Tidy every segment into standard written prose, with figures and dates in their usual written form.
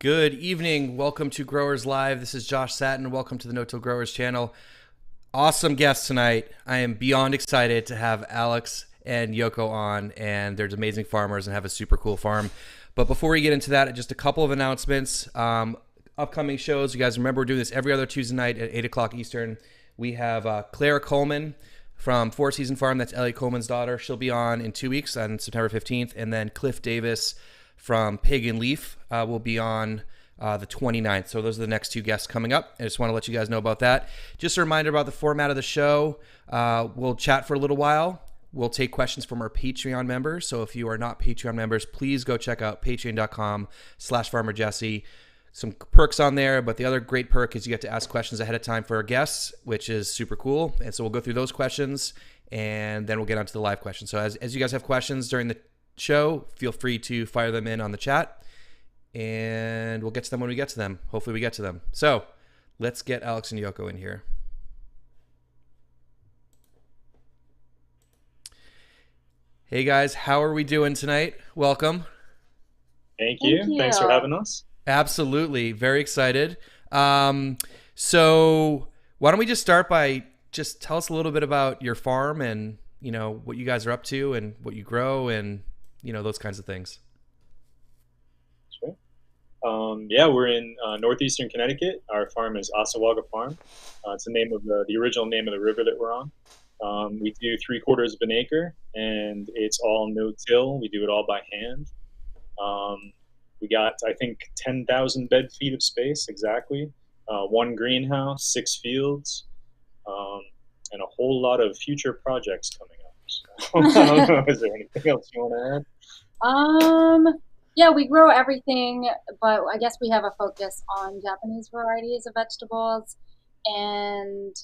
Good evening. Welcome to Growers Live. This is Josh Satin. Welcome to the No-Till Growers channel. Awesome guest tonight. I am beyond excited to have Alex and Yoko on, and they're amazing farmers and have a super cool farm. But before we get into that, just a couple of announcements. Upcoming shows. You guys remember we're doing this every other Tuesday night at 8 o'clock Eastern. We have Claire Coleman from Four Season Farm. That's Ellie Coleman's daughter. She'll be on in 2 weeks on September 15th. And then Cliff Davis from Pig and Leaf will be on the 29th. So those are the next two guests coming up. I just want to let you guys know about that. Just a reminder about the format of the show. We'll chat for a little while. We'll take questions from our Patreon members. So if you are not Patreon members, please go check out patreon.com/farmerjesse. Some perks on there, but the other great perk is you get to ask questions ahead of time for our guests, which is super cool. And so we'll go through those questions, and then we'll get on to the live questions. So as you guys have questions during the show, feel free to fire them in on the chat, and we'll get to them when we get to them. Hopefully we get to them. So let's get Alex and Yoko in here. Hey guys, how are we doing tonight? Welcome. Thank you. Thanks for having us. Absolutely. Very excited. So why don't we just start by just tell us a little bit about your farm and, you know, what you guys are up to and what you grow and, you know, those kinds of things. Sure. Yeah, we're in northeastern Connecticut. Our farm is Assawaga Farm. It's the name of the original name of the river that we're on. We do 3/4 of an acre, and it's all no-till. We do it all by hand. We got, I think, 10,000 bed feet of space, exactly. One greenhouse, 6 fields, and a whole lot of future projects coming up. So, I don't know, is there anything else you want to add? Yeah, we grow everything, but I guess we have a focus on Japanese varieties of vegetables. And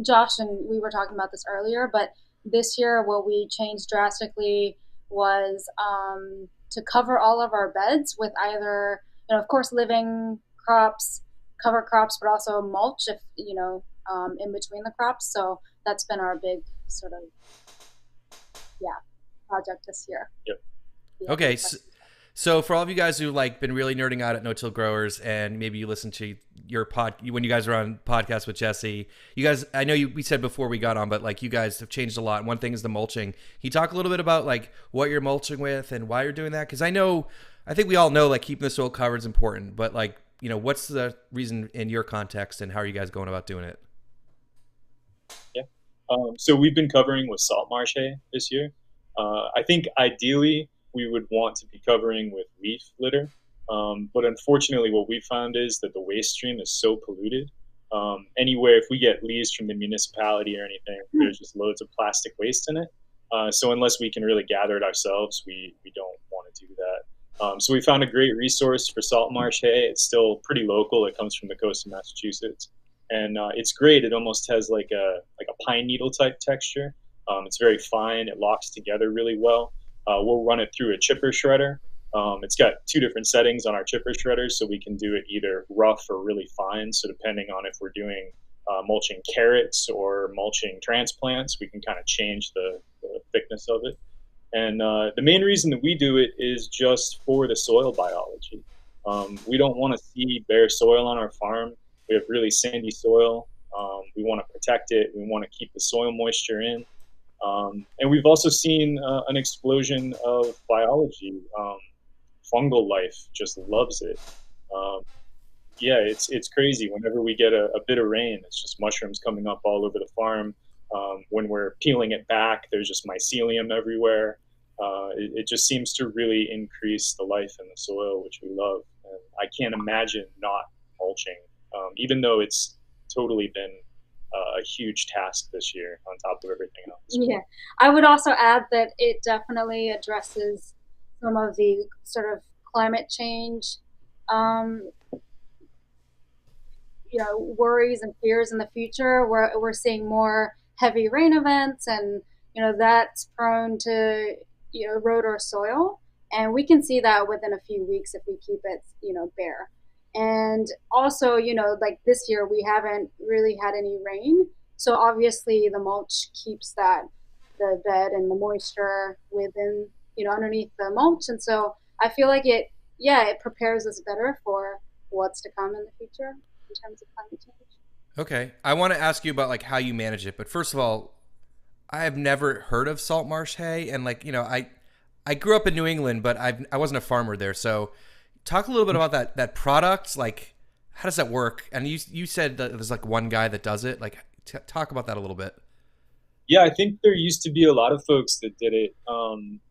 Josh and we were talking about this earlier, but this year what we changed drastically was to cover all of our beds with either, you know, of course, living crops, cover crops, but also mulch, if you know, in between the crops. So that's been our big sort of, project this year. Yep. Okay. So for all of you guys who like been really nerding out at No-Till Growers, and maybe you listen to your when you guys are on podcasts with Jesse, you guys, I know we said before we got on, but like you guys have changed a lot. One thing is the mulching. Can you talk a little bit about like what you're mulching with and why you're doing that? Because I think we all know like keeping the soil covered is important, but like, you know, what's the reason in your context and how are you guys going about doing it? Yeah. So we've been covering with salt marsh hay this year. I think ideally we would want to be covering with leaf litter. But unfortunately, what we found is that the waste stream is so polluted. Anywhere, if we get leaves from the municipality or anything, there's just loads of plastic waste in it. So unless we can really gather it ourselves, we don't want to do that. So we found a great resource for salt marsh hay. It's still pretty local. It comes from the coast of Massachusetts. And it's great. It almost has like a pine needle type texture. It's very fine. It locks together really well. We'll run it through a chipper shredder. It's got 2 different settings on our chipper shredders, so we can do it either rough or really fine. So depending on if we're doing mulching carrots or mulching transplants, we can kind of change the thickness of it. And the main reason that we do it is just for the soil biology. We don't want to see bare soil on our farm. We have really sandy soil. We want to protect it. We want to keep the soil moisture in. And we've also seen an explosion of biology. Fungal life just loves it. Yeah, it's crazy. Whenever we get a bit of rain, it's just mushrooms coming up all over the farm. When we're peeling it back, there's just mycelium everywhere. It just seems to really increase the life in the soil, which we love. And I can't imagine not mulching, even though it's totally been a huge task this year on top of everything else. Yeah, I would also add that it definitely addresses some of the sort of climate change, worries and fears in the future. We're seeing more heavy rain events, and that's prone to erode our soil, and we can see that within a few weeks if we keep it bare. And also, like this year, we haven't really had any rain. So obviously the mulch keeps the bed and the moisture within, underneath the mulch. And so I feel like it yeah, it prepares us better for what's to come in the future in terms of climate change. Okay. I want to ask you about like how you manage it, but first of all, I have never heard of salt marsh hay, and like I grew up in New England, but I wasn't a farmer there. So, talk a little bit about that product. Like, how does that work? And you said that there's like one guy that does it. Like, talk about that a little bit. Yeah, I think there used to be a lot of folks that did it.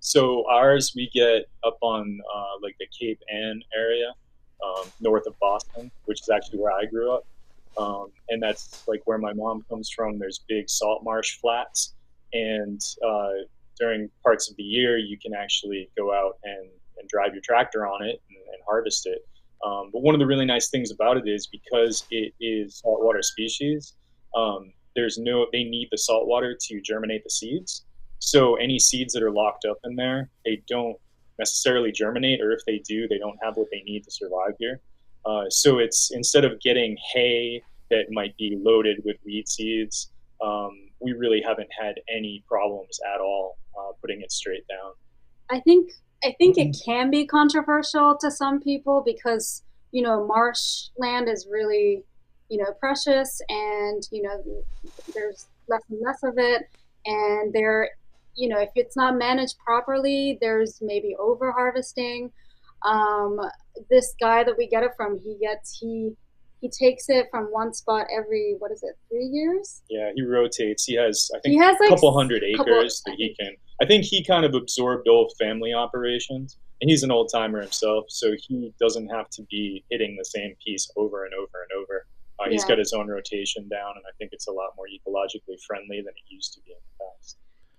So ours, we get up on like the Cape Ann area, north of Boston, which is actually where I grew up. And that's like where my mom comes from. There's big salt marsh flats, and during parts of the year, you can actually go out and drive your tractor on it and harvest it. But one of the really nice things about it is because it is saltwater species. There's no They need the salt water to germinate the seeds. So any seeds that are locked up in there, they don't necessarily germinate, or if they do, they don't have what they need to survive here. So it's instead of getting hay that might be loaded with weed seeds, we really haven't had any problems at all putting it straight down. I think I think it can be controversial to some people because marshland is really precious, and there's less and less of it, and if it's not managed properly, there's maybe over harvesting. Um, this guy that we get it from, he takes it from one spot every, what is it, 3 years? Yeah, he rotates. He has, I He think, has a like couple hundred couple, acres that he can. I think he kind of absorbed old family operations, and he's an old timer himself, so he doesn't have to be hitting the same piece over and over and over. He's yeah, got his own rotation down, and I think it's a lot more ecologically friendly than it used to be in the past.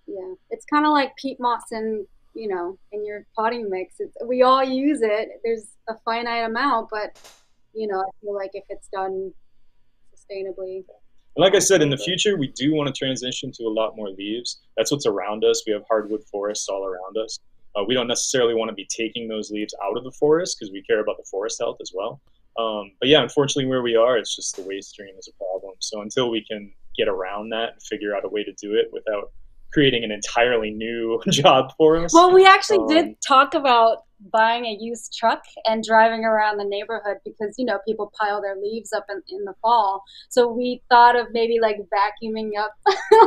yeah. It's kind of like peat moss in your potting mix. We all use it. There's a finite amount, but I feel like if it's done sustainably, And like I it's said, in the worth it. future, we do want to transition to a lot more leaves. That's what's around us. We have hardwood forests all around us. We don't necessarily want to be taking those leaves out of the forest because we care about the forest health as well. But yeah, unfortunately, where we are, it's just the waste stream is a problem. So until we can get around that and figure out a way to do it without creating an entirely new job for us, Well, we actually did um, talk about buying a used truck and driving around the neighborhood because, people pile their leaves up in the fall. So we thought of maybe like vacuuming up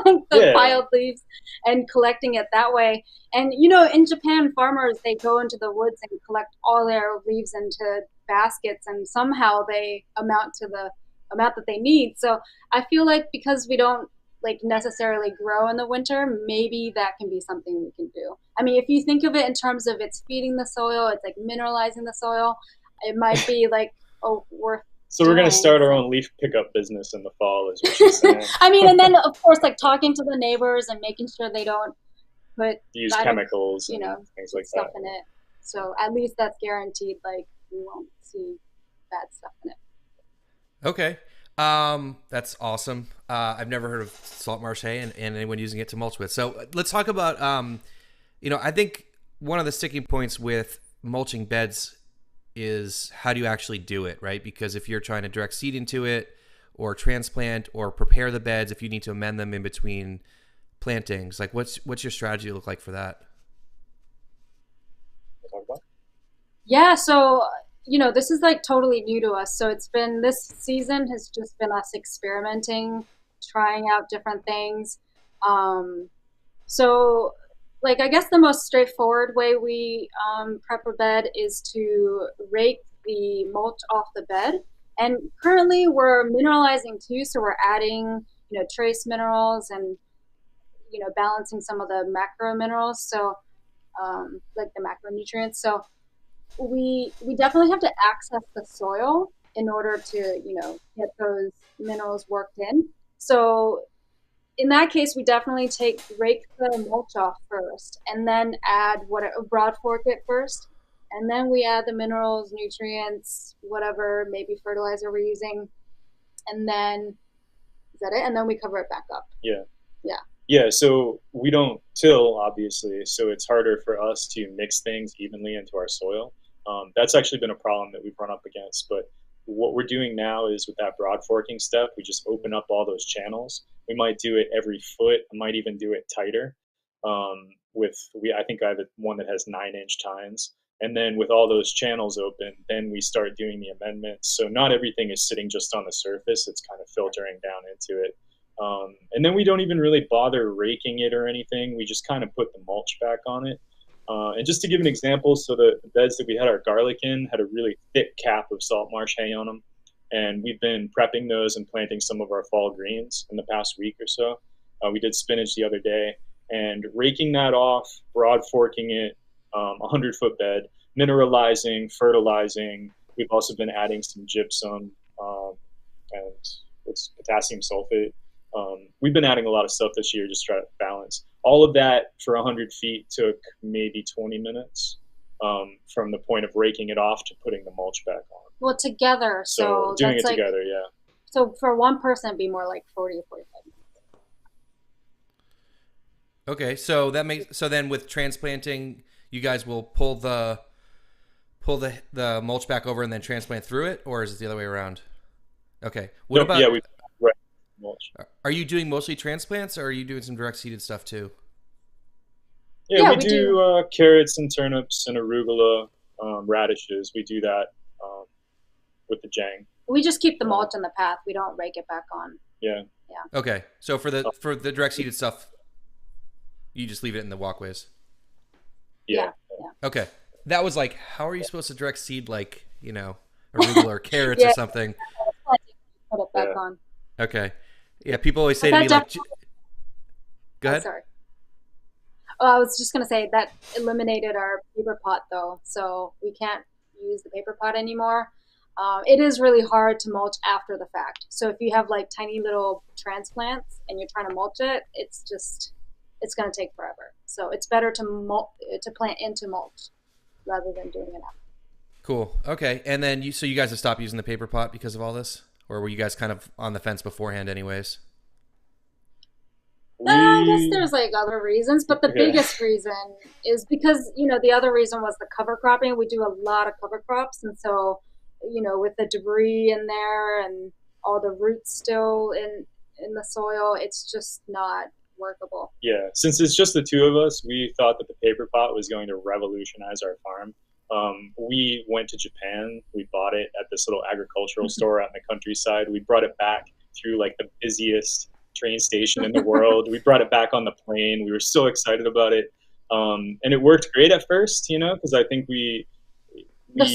like the yeah, piled leaves and collecting it that way. And, in Japan, farmers, they go into the woods and collect all their leaves into baskets, and somehow they amount to the amount that they need. So I feel like because we don't like necessarily grow in the winter, maybe that can be something we can do. I mean, if you think of it in terms of it's feeding the soil, it's like mineralizing the soil, it might be like worth so we're gonna doing. start our So own leaf pickup business in the fall, is what you're saying. I mean, and then of course like talking to the neighbors and making sure they don't put Use bad, chemicals you and know, things like stuff that. in it. So at least that's guaranteed like we won't see bad stuff in it. Okay. That's awesome. I've never heard of salt marsh hay and anyone using it to mulch with. So let's talk about, I think one of the sticking points with mulching beds is how do you actually do it, right? Because if you're trying to direct seed into it or transplant or prepare the beds, if you need to amend them in between plantings, like what's your strategy look like for that? Yeah, so this is like totally new to us. So it's been this season has just been us experimenting, trying out different things. Um, so like I guess the most straightforward way we prep a bed is to rake the mulch off the bed. And currently we're mineralizing too, so we're adding, trace minerals and balancing some of the macro minerals. So like the macronutrients. So we definitely have to access the soil in order to get those minerals worked in. So in that case, we definitely rake the mulch off first, and then add what broad fork it first, and then we add the minerals, nutrients, whatever maybe fertilizer we're using, and then is that it? And then we cover it back up. Yeah. Yeah. Yeah, so we don't till, obviously, so it's harder for us to mix things evenly into our soil. That's actually been a problem that we've run up against. But what we're doing now is with that broad forking step, we just open up all those channels. We might do it every foot. I might even do it tighter. I think I have one that has 9-inch tines. And then with all those channels open, then we start doing the amendments. So not everything is sitting just on the surface. It's kind of filtering down into it. And then we don't even really bother raking it or anything. We just kind of put the mulch back on it. And just to give an example, so the beds that we had our garlic in had a really thick cap of salt marsh hay on them. And we've been prepping those and planting some of our fall greens in the past week or so. We did spinach the other day, and raking that off, broad forking it, 100-foot bed, mineralizing, fertilizing. We've also been adding some gypsum and it's potassium sulfate. We've been adding a lot of stuff this year just to try to balance. All of that for 100 feet took maybe 20 minutes from the point of raking it off to putting the mulch back on. Well, together, so doing that's it like, together, yeah. So for one person, it'd be more like 40 or 45 minutes. Okay, so then with transplanting, you guys will pull the mulch back over and then transplant through it, or is it the other way around? Okay. What about? Yeah, we mulch. Are you doing mostly transplants, or are you doing some direct seeded stuff too? Yeah, we do carrots and turnips and arugula, radishes. We do that with the Jang. We just keep the mulch in the path. We don't rake it back on. Yeah. Yeah. Okay, so for the direct seeded stuff, you just leave it in the walkways. Yeah. Okay, that was like, how are you supposed to direct seed like arugula or carrots or something? Put it back on. Okay, yeah. People always say to me like, "Go ahead." Sorry. Oh, I was just gonna say that eliminated our paper pot though, so we can't use the paper pot anymore. It is really hard to mulch after the fact. So if you have like tiny little transplants and you're trying to mulch it, it's going to take forever. So it's better to plant into mulch rather than doing it after. Cool. Okay. And then you guys have stopped using the paper pot because of all this, or were you guys kind of on the fence beforehand, anyways? I guess there's like other reasons, but the biggest reason is because the other reason was the cover cropping. We do a lot of cover crops, and so with the debris in there and all the roots still in the soil, it's just not workable. Yeah, since it's just the two of us, we thought that the paper pot was going to revolutionize our farm. We went to Japan. We bought it at this little agricultural store out in the countryside. We brought it back through like the busiest train station in the world. We brought it back on the plane. We were so excited about it. And it worked great at first, because I think the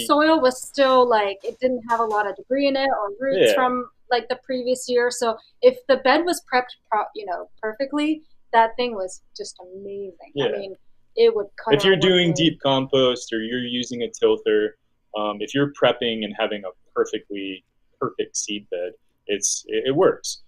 soil was still like, it didn't have a lot of debris in it or roots from like the previous year. So if the bed was prepped, perfectly, that thing was just amazing. Yeah. I mean, it would cut. If you're doing deep compost or you're using a tilther, if you're prepping and having a perfect seed bed, it works.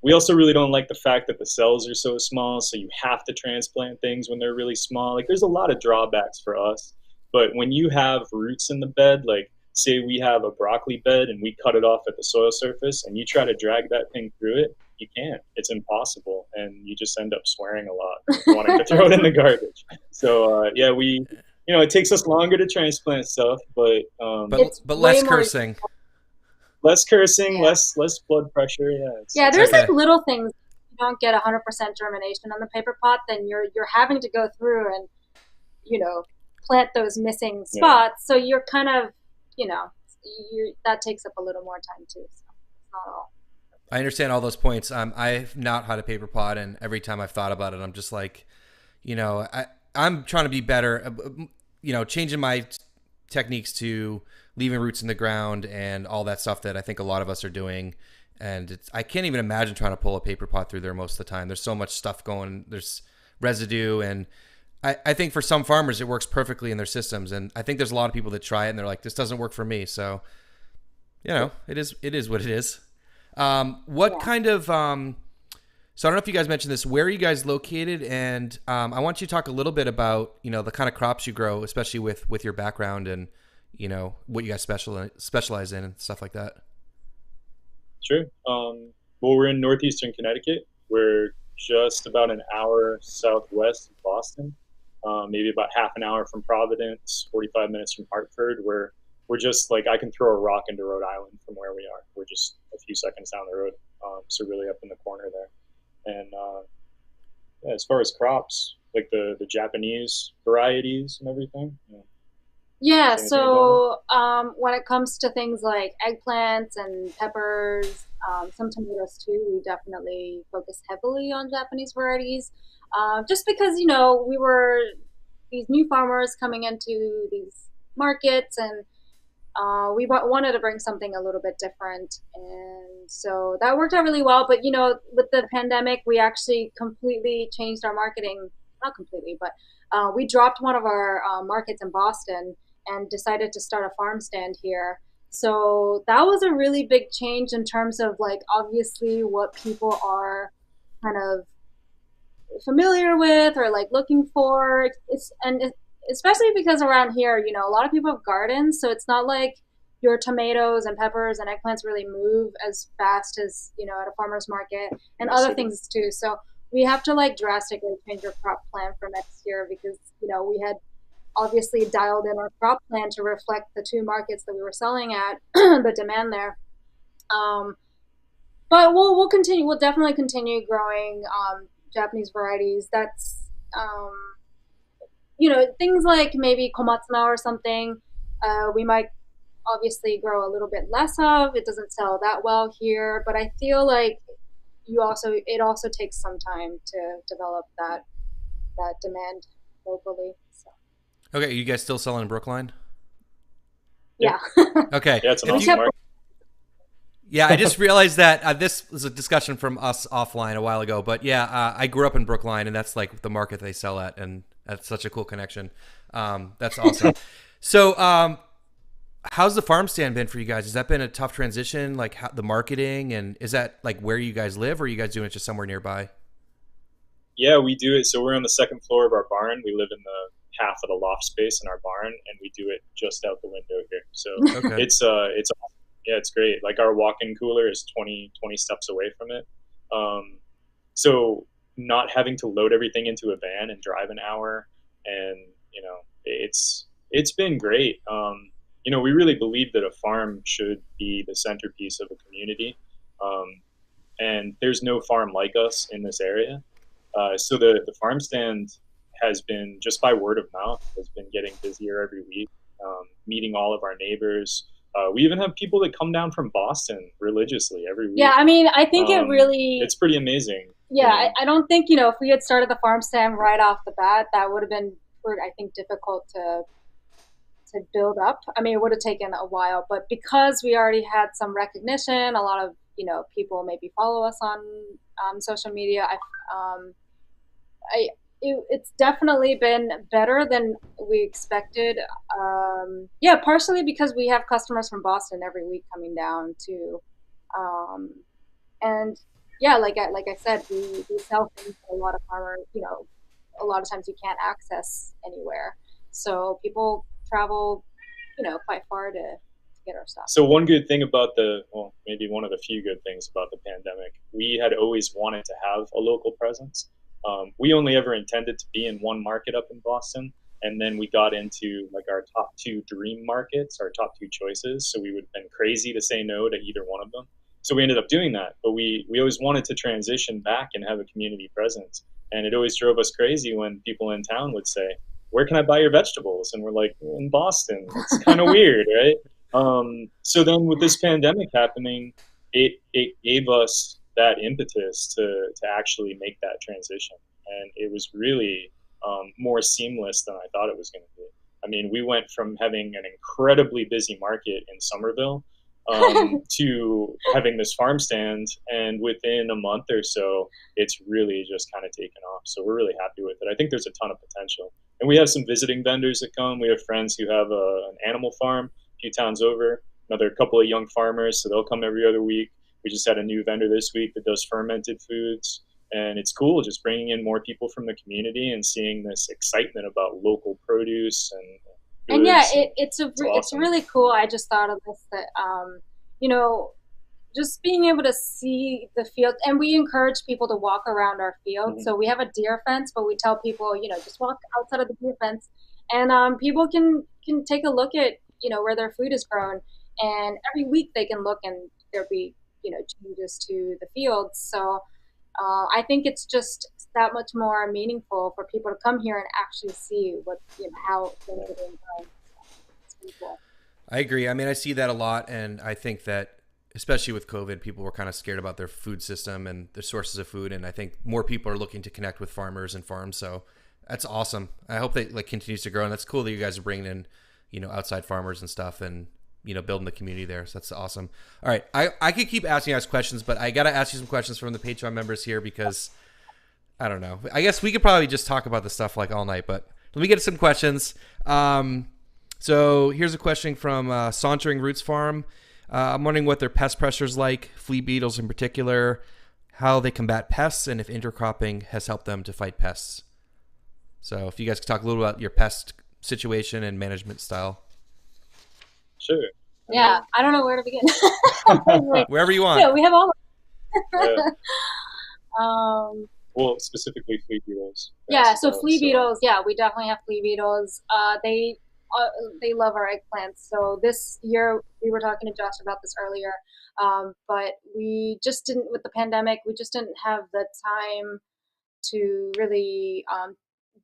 We also really don't like the fact that the cells are so small, so you have to transplant things when they're really small. Like, there's a lot of drawbacks for us. But when you have roots in the bed, like say we have a broccoli bed and we cut it off at the soil surface and you try to drag that thing through it, you can't. It's impossible. And you just end up swearing a lot, wanting to throw it in the garbage. So, it takes us longer to transplant stuff, but less cursing. Less cursing, less blood pressure. There's like little things. If you don't get 100% germination on the paper pot, then you're having to go through and plant those missing spots. So you're kind of that takes up a little more time too. So it's not all. I understand all those points. I've not had a paper pot, and every time I've thought about it, I'm just like, I'm trying to be better. Changing my techniques to leaving roots in the ground and all that stuff that I think a lot of us are doing. And I can't even imagine trying to pull a paper pot through there most of the time. There's so much stuff going. There's residue, and I think for some farmers it works perfectly in their systems. And I think there's a lot of people that try it and they're like, this doesn't work for me. So, it is what it is. What kind of, so I don't know if you guys mentioned this, where are you guys located? And I want you to talk a little bit about, the kind of crops you grow, especially with your background and, what you guys specialize in and stuff like that. Sure. Well, we're in northeastern Connecticut. We're just about an hour southwest of Boston, maybe about half an hour from Providence, 45 minutes from Hartford. We're just like, I can throw a rock into Rhode Island from where we are. We're just a few seconds down the road. So really up in the corner there. And as far as crops, like the Japanese varieties and everything. Yeah. Yeah, Say anything about it? so when it comes to things like eggplants and peppers, some tomatoes too, we definitely focus heavily on Japanese varieties. Just because, we were these new farmers coming into these markets, and we wanted to bring something a little bit different. And so that worked out really well. But, with the pandemic, we actually completely changed our marketing. Not completely, but we dropped one of our markets in Boston and decided to start a farm stand here. So that was a really big change in terms of, like, obviously what people are kind of familiar with or like looking for. Especially because around here, a lot of people have gardens, so it's not like your tomatoes and peppers and eggplants really move as fast as, at a farmer's market, In and the other city. things too. So we have to like drastically change our crop plan for next year because, we had obviously dialed in our crop plan to reflect the two markets that we were selling at, the demand there. Um, but we'll continue. We'll definitely continue growing Japanese varieties. That's things like maybe komatsuna or something. We might obviously grow a little bit less of. It doesn't sell that well here, but I feel like it also takes some time to develop that demand locally. So Okay, you guys still selling in Brookline? Yeah, yeah, Okay, yeah, it's an we if awesome you kept market. yeah, I just realized that this was a discussion from us offline a while ago. But yeah, I grew up in Brookline, and that's like the market they sell at, and that's such a cool connection. That's awesome. So, how's the farm stand been for you guys? Has that been a tough transition? Like the marketing, and is that like where you guys live, or are you guys doing it just somewhere nearby? Yeah, we do it. So we're on the second floor of our barn. We live in the half of the loft space in our barn, and we do it just out the window here. So Okay. it's awesome. Yeah, it's great. Like our walk-in cooler is 20 steps away from it. Um, so not having to load everything into a van and drive an hour, and it's been great. We really believe that a farm should be the centerpiece of a community, um, and there's no farm like us in this area. So the farm stand has been, just by word of mouth, has been getting busier every week, meeting all of our neighbors. We even have people that come down from Boston religiously every yeah. week. I mean, I think it really. It's pretty amazing, Yeah, I don't think if we had started the farm stand right off the bat, that would have been, I think, difficult to build up. I mean, it would have taken a while, but because we already had some recognition, a lot of people maybe follow us on social media. I it's definitely been better than we expected. Yeah, partially because we have customers from Boston every week coming down too, um, and yeah, like I said, we sell things that a lot of farmers, a lot of times you can't access anywhere, so people travel, quite far to get our stuff. So one good thing about well, maybe one of the few good things about the pandemic, we had always wanted to have a local presence. We only ever intended to be in one market up in Boston, and then we got into like our top two dream markets, our top two choices. So we would have been crazy to say no to either one of them. So we ended up doing that, but we always wanted to transition back and have a community presence. And it always drove us crazy when people in town would say, "Where can I buy your vegetables?" And we're like, "In Boston." It's kind of weird, right? So then with this pandemic happening, it gave us that impetus to actually make that transition, and it was really more seamless than I thought it was going to be. I mean, we went from having an incredibly busy market in Somerville to having this farm stand, and within a month or so, it's really just kind of taken off. So we're really happy with it. I think there's a ton of potential, and we have some visiting vendors that come. We have friends who have an animal farm a few towns over, another couple of young farmers, so they'll come every other week. We just had a new vendor this week that does fermented foods, and it's cool just bringing in more people from the community and seeing this excitement about local produce and And yeah, goods. And it's it's awesome. really cool. I just thought of this that you know just being able to see the field, and we encourage people to walk around our field. Mm-hmm. So we have a deer fence, but we tell people, just walk outside of the deer fence, and people can take a look at where their food is grown, and every week they can look and there'll be changes to the fields. So I think it's just that much more meaningful for people to come here and actually see what, how things are being done. It's pretty cool. I agree. I mean, I see that a lot, and I think that especially with COVID, people were kind of scared about their food system and their sources of food, and I think more people are looking to connect with farmers and farms. So that's awesome. I hope that like continues to grow, and that's cool that you guys are bringing in, outside farmers and stuff, and building the community there. So that's awesome. All right, I could keep asking you guys questions, but I got to ask you some questions from the Patreon members here because I don't know. I guess we could probably just talk about this stuff like all night, but let me get some questions. So here's a question from Sauntering Roots Farm. I'm wondering what their pest pressure is like, flea beetles in particular, how they combat pests, and if intercropping has helped them to fight pests. So if you guys could talk a little about your pest situation and management style. Sure. Yeah, I don't know where to begin. Wherever you want. Yeah, we have all. Yeah. Well, specifically flea beetles. Yeah, so flea beetles. Yeah, we definitely have flea beetles. They love our eggplants. So this year, we were talking to Josh about this earlier, but we just didn't, with the pandemic, we just didn't have the time to really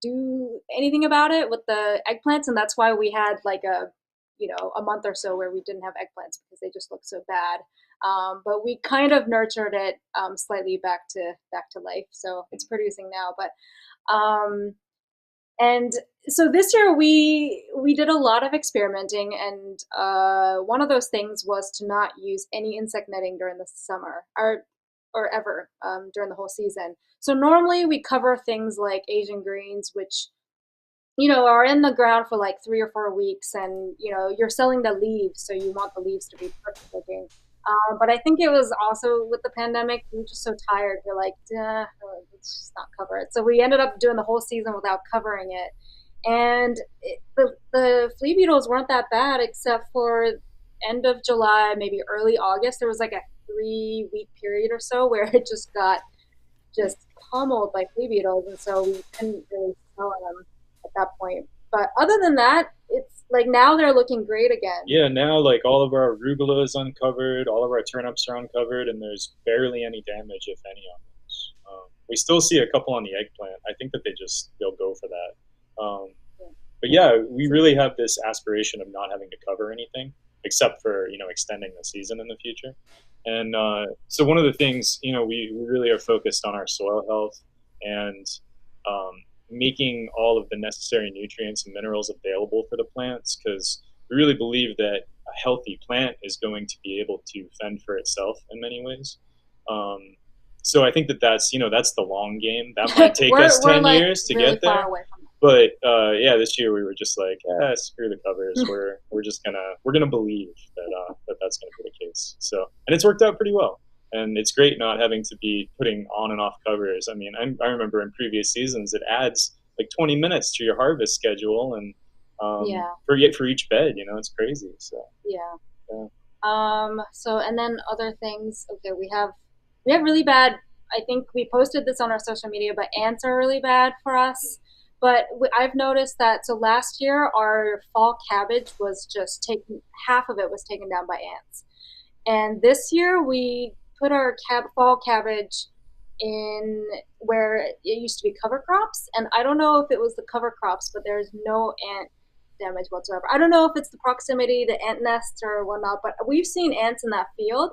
do anything about it with the eggplants, and that's why we had like a month or so where we didn't have eggplants because they just looked so bad. But we kind of nurtured it slightly back to life, so it's producing now. But and so this year we did a lot of experimenting, and one of those things was to not use any insect netting during the summer or ever during the whole season. So normally we cover things like Asian greens, which are in the ground for like 3 or 4 weeks, and you're selling the leaves, so you want the leaves to be perfect looking. But I think it was also with the pandemic, we were just so tired. We're like, let's just not cover it. So we ended up doing the whole season without covering it. And the flea beetles weren't that bad, except for end of July, maybe early August. There was like a 3-week period or so where it just got pummeled by flea beetles, and so we couldn't really sell them at that point. But other than that, it's like now they're looking great again. Yeah, now like all of our arugula is uncovered, all of our turnips are uncovered, and there's barely any damage, if any, on those. We still see a couple on the eggplant. I think that they'll go for that. But yeah, we really have this aspiration of not having to cover anything except for extending the season in the future. And so one of the things we really are focused on our soil health and making all of the necessary nutrients and minerals available for the plants, because we really believe that a healthy plant is going to be able to fend for itself in many ways. So I think that's the long game. That might take us 10 years to really get there. But yeah, this year we were just like, screw the covers. We're just gonna believe that that's gonna be the case. So, and it's worked out pretty well. And it's great not having to be putting on and off covers. I mean, I remember in previous seasons, it adds like 20 minutes to your harvest schedule, and for each bed, it's crazy. So yeah. So and then other things. Okay, we have really bad. I think we posted this on our social media, but ants are really bad for us. But I've noticed that. So last year, our fall cabbage was just half of it was taken down by ants, and this year we put our fall cabbage in where it used to be cover crops, and I don't know if it was the cover crops, but there's no ant damage whatsoever. I don't know if it's the proximity to ant nests or whatnot, but we've seen ants in that field,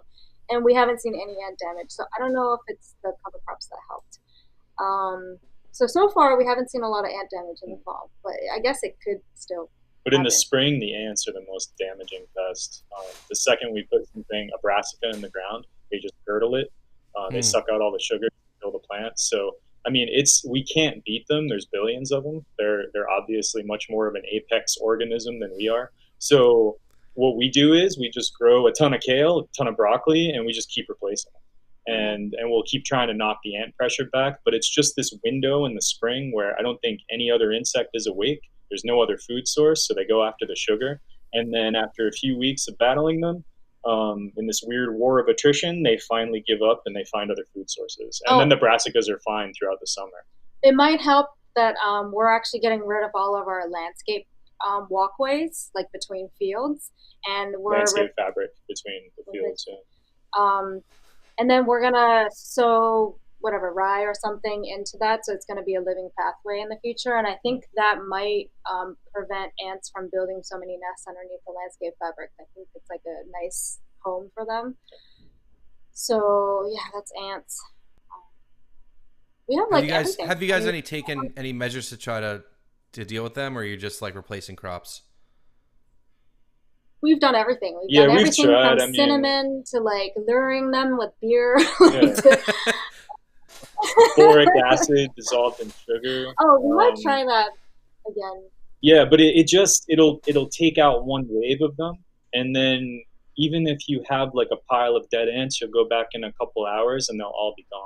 and we haven't seen any ant damage. So I don't know if it's the cover crops that helped. So far we haven't seen a lot of ant damage in the fall, but I guess it could still. But in the spring, the ants are the most damaging pest. The second we put a brassica in the ground, they just curdle it. They suck out all the sugar, kill the plants. So I mean, we can't beat them. There's billions of them. They're obviously much more of an apex organism than we are. So what we do is we just grow a ton of kale, a ton of broccoli, and we just keep replacing them. And we'll keep trying to knock the ant pressure back. But it's just this window in the spring where I don't think any other insect is awake. There's no other food source, so they go after the sugar. And then after a few weeks of battling them, in this weird war of attrition, they finally give up and they find other food sources. And then the brassicas are fine throughout the summer. It might help that we're actually getting rid of all of our landscape walkways, like between fields. And we're landscape fabric between the fields, yeah. And then we're gonna whatever rye or something into that, so it's going to be a living pathway in the future. And I think that might prevent ants from building so many nests underneath the landscape fabric. I think it's like a nice home for them. So yeah, that's ants. We have like everything. Have you I guys mean, any taken any measures to try to deal with them, or are you just like replacing crops? we've done everything. We've Yeah, done we've everything tried. from I mean, cinnamon to like luring them with beer. yeah, boric acid dissolved in sugar. Oh, we might try that again. Yeah, but it'll take out one wave of them, and then even if you have like a pile of dead ants, you'll go back in a couple hours and they'll all be gone.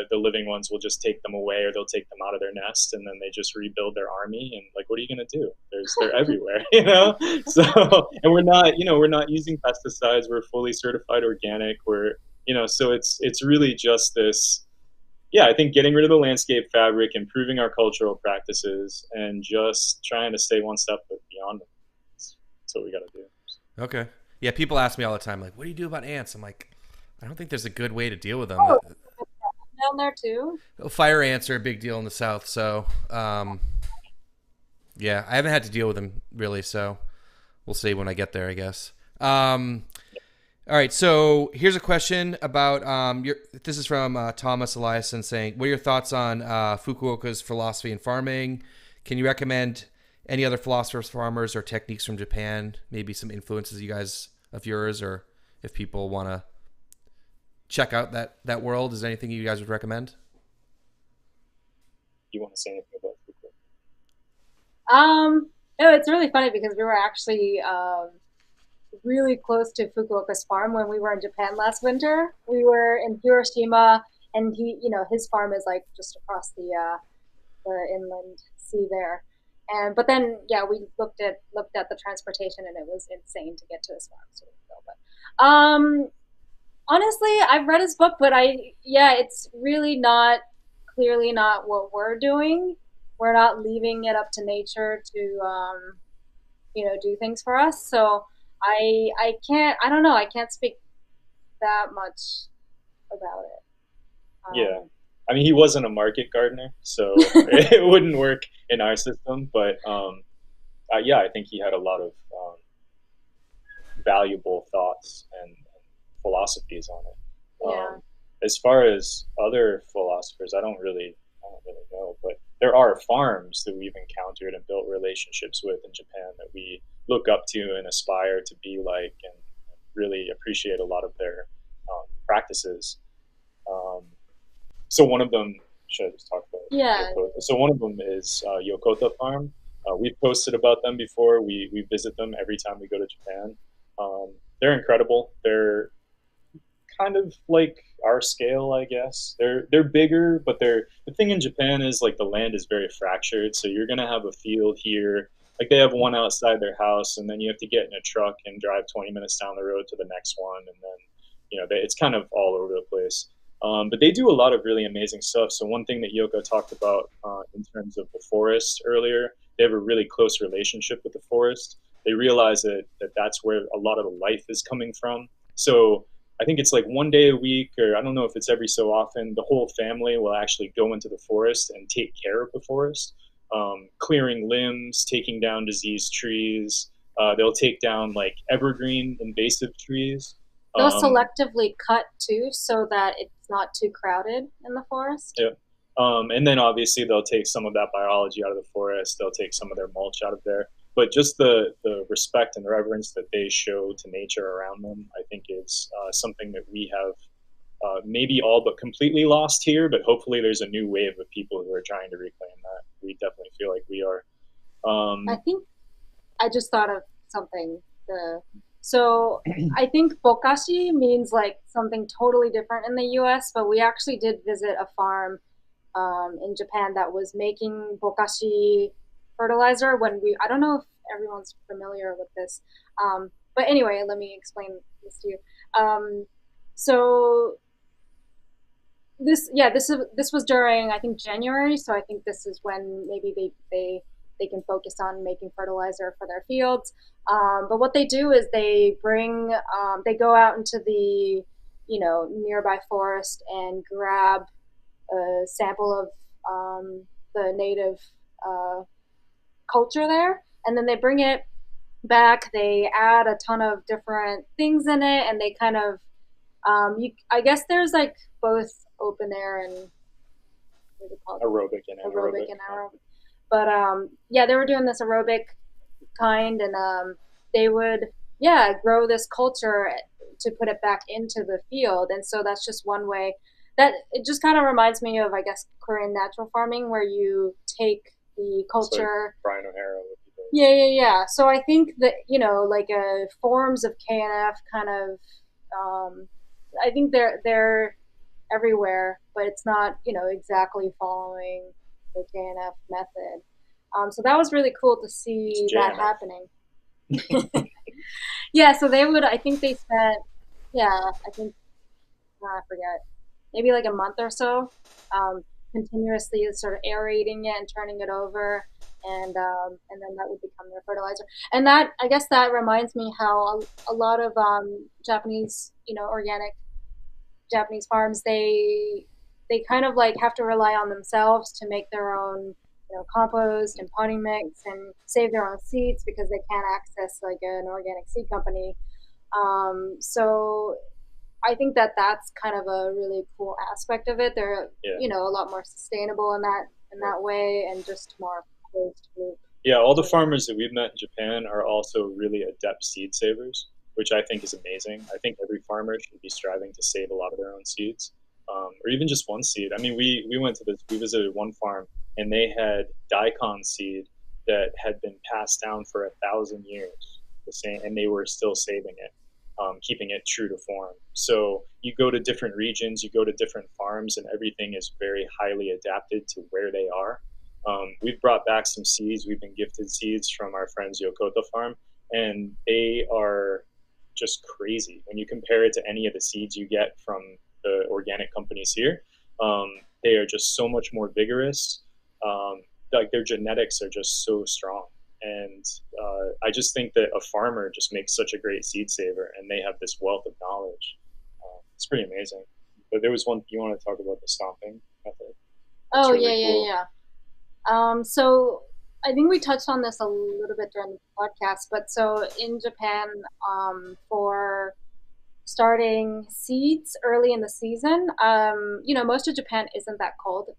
The living ones will just take them away, or they'll take them out of their nest, and then they just rebuild their army. And like, what are you gonna do? They're everywhere, you know. So, and we're not using pesticides. We're fully certified organic. So it's really just this. Yeah, I think getting rid of the landscape fabric, improving our cultural practices, and just trying to stay one step beyond them. That's what we got to do. Okay. Yeah, people ask me all the time, like, what do you do about ants? I'm like, I don't think there's a good way to deal with them. Oh, down there too. Fire ants are a big deal in the South, so yeah, I haven't had to deal with them really, so we'll see when I get there, I guess. All right, so here's a question about this is from Thomas Eliasson saying, what are your thoughts on Fukuoka's philosophy in farming? Can you recommend any other philosophers, farmers, or techniques from Japan? Maybe some influences of yours, or if people want to check out that world, is there anything you guys would recommend? You want to say anything about No, it's really funny because we were actually really close to Fukuoka's farm when we were in Japan last winter. We were in Hiroshima, and his farm is like just across the inland sea there. But then yeah, we looked at the transportation, and it was insane to get to his farm. So but honestly, I've read his book, but it's really not clearly not what we're doing. We're not leaving it up to nature to do things for us. So I can't, I don't know, I can't speak that much about it. Yeah, I mean, he wasn't a market gardener, so it wouldn't work in our system. But yeah, I think he had a lot of valuable thoughts and philosophies on it. Yeah. As far as other philosophers, I don't really know, but there are farms that we've encountered and built relationships with in Japan that we look up to and aspire to be like, and really appreciate a lot of their practices. Um, so one of them, should I just talk about? Yeah. Yoko? So one of them is Yokota Farm. We've posted about them before. We visit them every time we go to Japan. They're incredible. They're kind of like our scale, I guess. They're bigger, but the thing in Japan is like the land is very fractured. So you're gonna have a field here. Like they have one outside their house, and then you have to get in a truck and drive 20 minutes down the road to the next one, and then it's kind of all over the place. But they do a lot of really amazing stuff. So one thing that Yoko talked about in terms of the forest earlier, they have a really close relationship with the forest. They realize that that's where a lot of the life is coming from. So I think it's like one day a week, or I don't know if it's every so often, the whole family will actually go into the forest and take care of the forest, clearing limbs, taking down diseased trees. They'll take down like evergreen invasive trees. They'll selectively cut too, so that it's not too crowded in the forest. Yeah. And then obviously they'll take some of that biology out of the forest. They'll take some of their mulch out of there. But just the respect and reverence that they show to nature around them, I think is something that we have maybe all but completely lost here. But hopefully there's a new wave of people who are trying to reclaim that. We definitely feel like we are. I think I just thought of something. So I think bokashi means like something totally different in the U.S., but we actually did visit a farm in Japan that was making bokashi fertilizer I don't know if everyone's familiar with this. But anyway, let me explain this to you. So this was during, I think, January. So I think this is when maybe they can focus on making fertilizer for their fields. But what they do is they go out into nearby forest and grab a sample of the native uh, culture there, and then they bring it back. They add a ton of different things in it, and they kind of I guess there's like both open air and what do you call it? Aerobic and Aerobic anaerobic. and aerobic. But yeah, they were doing this aerobic kind, and they would grow this culture to put it back into the field, and so that's just one way. That it just kind of reminds me of, I guess, Korean natural farming, where you take the So culture. Brian O'Hara would be the, Yeah. So I think that like forms of KNF kind of, I think they're everywhere, but it's not exactly following the KNF method. So that was really cool to see that JNF. happening. Yeah, so they would. I think they spent. Yeah, I think I forget, maybe like a month or so, um, continuously sort of aerating it and turning it over, and then that would become their fertilizer. And that, I guess, that reminds me how a lot of Japanese, organic Japanese farms, they kind of like have to rely on themselves to make their own compost and potting mix and save their own seeds because they can't access like an organic seed company. So I think that that's kind of a really cool aspect of it. They're yeah. A lot more sustainable in that way, and just more closed loop. Yeah, all the farmers that we've met in Japan are also really adept seed savers, which I think is amazing. I think every farmer should be striving to save a lot of their own seeds, or even just one seed. I mean, we went to we visited one farm, and they had daikon seed that had been passed down for 1,000 years, the same, and they were still saving it, keeping it true to form. So you go to different regions, you go to different farms, and everything is very highly adapted to where they are. We've brought back some seeds. We've been gifted seeds from our friends Yoko farm, and they are just crazy when you compare it to any of the seeds you get from the organic companies here. They are just so much more vigorous. Like their genetics are just so strong, and I just think that a farmer just makes such a great seed saver, and they have this wealth of knowledge. It's pretty amazing. But there was one you want to talk about, the stomping method. It's Oh really yeah, yeah, cool. yeah. So I think we touched on this a little bit during the podcast, but so in Japan, for starting seeds early in the season, most of Japan isn't that cold.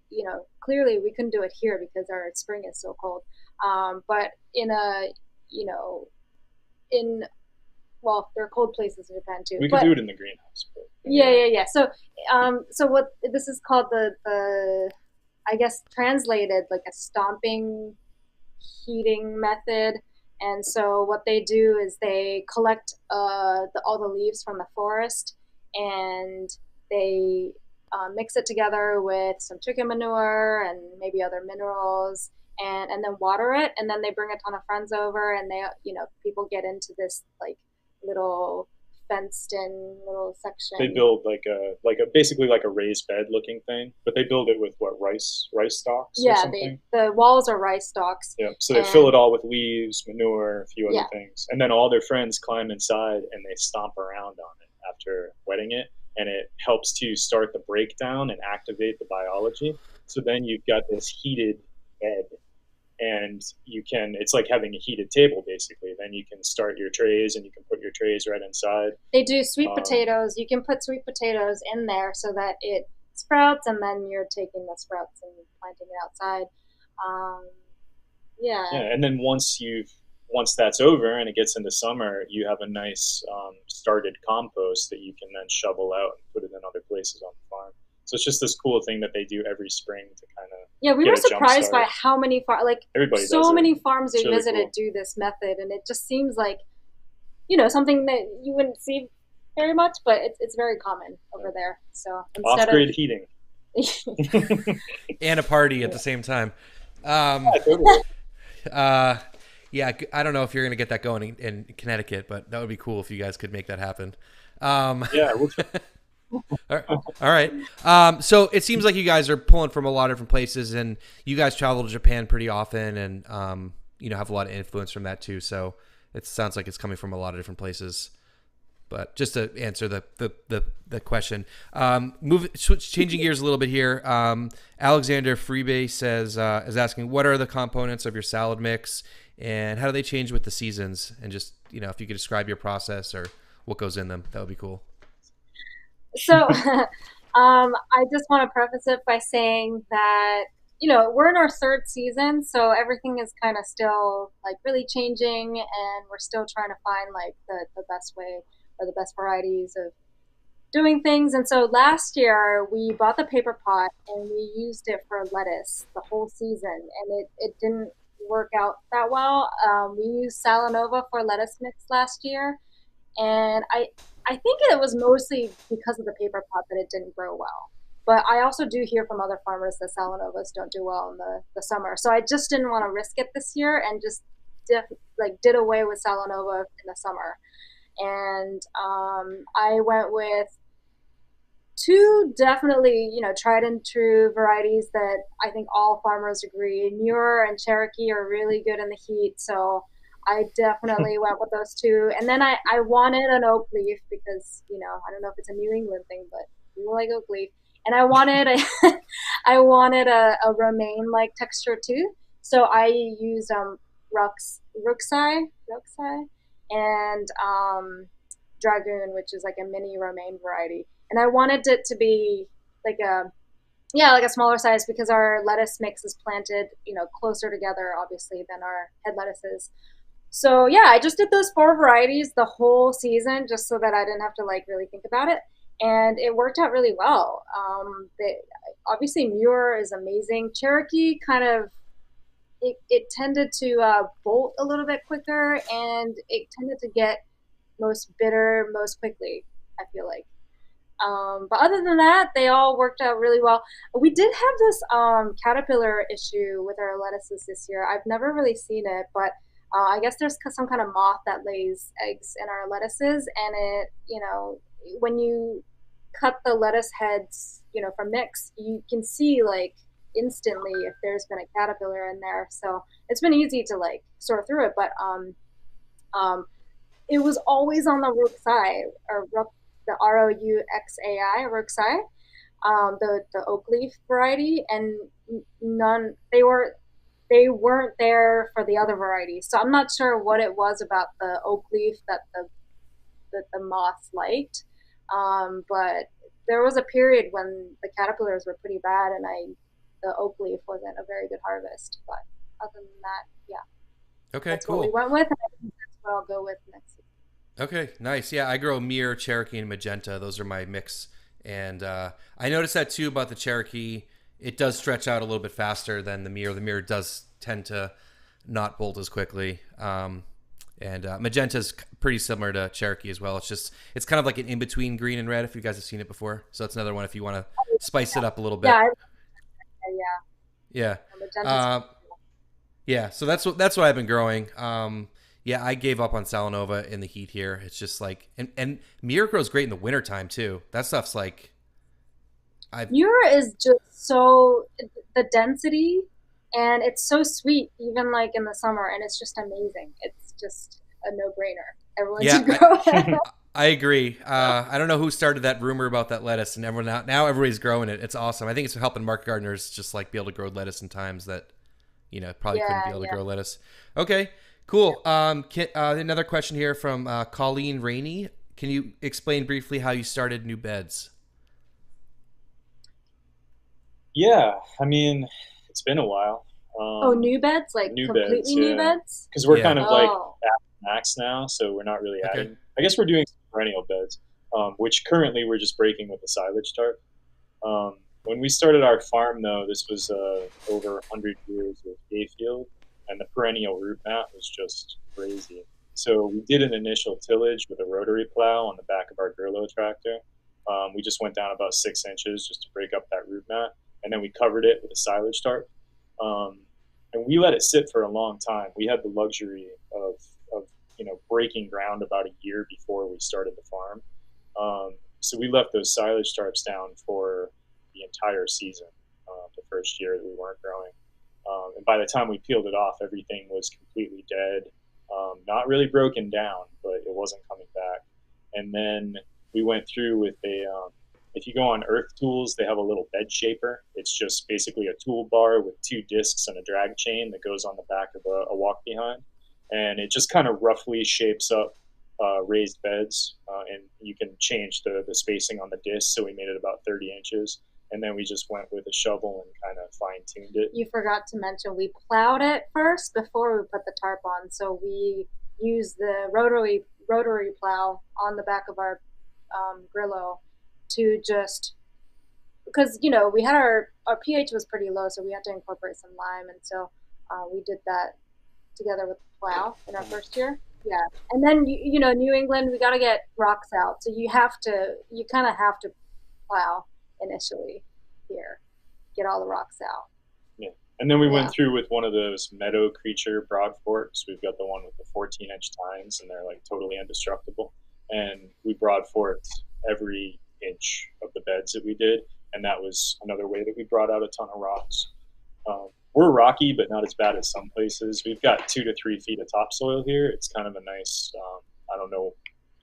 Clearly we couldn't do it here because our spring is so cold. But you know, in well, there are cold places in Japan too. We could But do it in the greenhouse, but anyway. yeah. So what this is called, the I guess translated like a stomping heating method. And so what they do is they collect all the leaves from the forest, and they mix it together with some chicken manure and maybe other minerals, and then water it. And then they bring a ton of friends over, and people get into this like little fenced in little They section. build like a basically like a raised bed looking thing, but they build it with what, rice stalks or Yeah, something. the walls are rice stalks, Yeah. So they fill and it all with leaves, manure, a few other yeah, things, and then all their friends climb inside and they stomp around on it after wetting it, and it helps to start the breakdown and activate the biology. So then you've got this heated bed, and it's like having a heated table basically. Then you can start your trays, and you can put your trays right inside. they do sweet um, potatoes. You can put sweet potatoes in there so that it sprouts, and then you're taking the sprouts and planting it outside. Um, yeah, yeah, and then once that's over and it gets into summer, you have a nice started compost that you can then shovel out and put it in other places on the farm. So it's just this cool thing that they do every spring to kind of yeah. We get were a jump surprised by start. how many Everybody does so it. many farms we It's really visited cool. do this method, and it just seems like something that you wouldn't see very much, but it's very common Yeah. over there. So Off instead of grid heating. And a party at the same time. Yeah, totally. Uh, yeah, I don't know if you're going to get that going in Connecticut, but that would be cool if you guys could make that happen. Yeah, we'll try. All right. So it seems like you guys are pulling from a lot of different places, and you guys travel to Japan pretty often, and have a lot of influence from that too. So it sounds like it's coming from a lot of different places. But just to answer the question, changing gears a little bit here. Alexander Freebay says is asking, what are the components of your salad mix, and how do they change with the seasons? And just if you could describe your process or what goes in them, that would be cool. So, I just want to preface it by saying that, we're in our third season, so everything is kind of still like really changing, and we're still trying to find like the best way or the best varieties of doing things. And so last year we bought the paper pot and we used it for lettuce the whole season, and it didn't work out that well. We used Salanova for lettuce mix last year, and I think it was mostly because of the paper pot that it didn't grow well. But I also do hear from other farmers that Salanovas don't do well in the summer. So I just didn't want to risk it this year and just did away with Salanova in the summer. And I went with two definitely, tried and true varieties that I think all farmers agree. Muir and Cherokee are really good in the heat. So I definitely went with those two. And then I wanted an oak leaf because, I don't know if it's a New England thing, but we like oak leaf. And I wanted I wanted a romaine like texture too. So I used Ruxai, and Dragoon, which is like a mini romaine variety. And I wanted it to be like like a smaller size because our lettuce mix is planted, closer together, obviously, than our head lettuces. So yeah, I just did those four varieties the whole season just so that I didn't have to like really think about it. And it worked out really well. Obviously, Muir is amazing. Cherokee kind of, it tended to bolt a little bit quicker, and it tended to get most bitter most quickly, I feel like. But other than that, they all worked out really well. We did have this caterpillar issue with our lettuces this year. I've never really seen it, but I guess there's some kind of moth that lays eggs in our lettuces, and when you cut the lettuce heads, from mix, you can see like instantly if there's been a caterpillar in there. So it's been easy to like sort through it, but it was always on the Ruxai or the Rouxai, Ruxai, the oak leaf variety, and they weren't there for the other varieties. So I'm not sure what it was about the oak leaf that the moths liked. But there was a period when the caterpillars were pretty bad, and the oak leaf wasn't a very good harvest. But other than that, yeah, Okay, that's cool. what we went with, and I think that's what I'll go with next season. Okay, nice. Yeah, I grow Muir, Cherokee, and Magenta. Those are my mix. And I noticed that too about the Cherokee. It does stretch out a little bit faster than the Muir. The Muir does tend to not bolt as quickly. And Magenta's pretty similar to Cherokee as well. It's kind of like an in-between green and red if you guys have seen it before. So that's another one if you want to spice it up a little bit. Yeah. Yeah. So that's what I've been growing. Yeah, I gave up on Salanova in the heat here. It's just like, and Muir grows great in the wintertime too. That stuff's like, Muir is just so, the density, and it's so sweet even like in the summer, and it's just amazing. It's just a no-brainer. Everyone should grow it. I agree. I don't know who started that rumor about that lettuce, and now everybody's growing it. It's awesome. I think it's helping market gardeners just like be able to grow lettuce in times that probably couldn't be able to grow lettuce. Okay, cool. Another question here from Colleen Rainey. Can you explain briefly how you started new beds? Yeah, I mean, it's been a while. New beds? Like completely new beds? Because we're kind of like at max now, so we're not really adding. I guess we're doing some perennial beds, which currently we're just breaking with the silage tarp. When we started our farm, though, this was over 100 years of hay field, and the perennial root mat was just crazy. So we did an initial tillage with a rotary plow on the back of our Gurlo tractor. We just went down about 6 inches just to break up that root mat, and then we covered it with a silage tarp. And we let it sit for a long time. We had the luxury of breaking ground about a year before we started the farm. So we left those silage tarps down for the entire season, the first year that we weren't growing. And by the time we peeled it off, everything was completely dead. Not really broken down, but it wasn't coming back. And then we went through with if you go on Earth Tools, they have a little bed shaper. It's just basically a toolbar with two discs and a drag chain that goes on the back of a walk behind. And it just kind of roughly shapes up raised beds, and you can change the spacing on the disc. So we made it about 30 inches. And then we just went with a shovel and kind of fine-tuned it. You forgot to mention we plowed it first before we put the tarp on. So we used the rotary plow on the back of our Grillo to just, because we had our pH was pretty low, so we had to incorporate some lime, and so we did that together with the plow in our first year. Yeah, and then New England, we got to get rocks out, so you kind of have to plow initially here, get all the rocks out. Yeah, and then we went through with one of those meadow creature broad forks. We've got the one with the 14-inch tines, and they're like totally indestructible. And we broad forked every inch of the beds that we did, and that was another way that we brought out a ton of rocks. We're rocky, but not as bad as some places. We've got 2 to 3 feet of topsoil here. It's kind of a nice, I don't know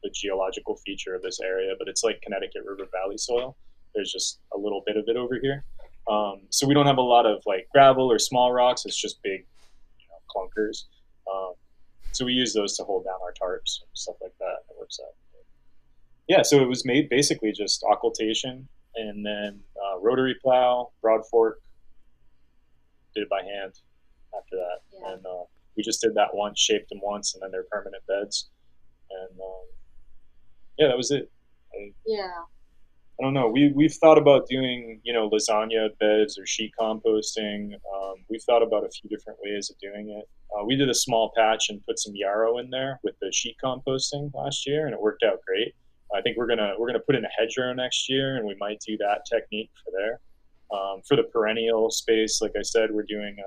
the geological feature of this area, but it's like Connecticut River Valley soil. There's just a little bit of it over here. So we don't have a lot of like gravel or small rocks. It's just big, clunkers. So we use those to hold down our tarps and stuff like that. It works out. Yeah, so it was made basically just occultation and then rotary plow, broad fork, did it by hand after that. Yeah. And we just did that once, shaped them once, and then they're permanent beds. And yeah, that was it. I don't know. We've thought about doing, lasagna beds or sheet composting. We've thought about a few different ways of doing it. We did a small patch and put some yarrow in there with the sheet composting last year, and it worked out great. I think we're gonna put in a hedgerow next year, and we might do that technique for there. For the perennial space, like I said, we're doing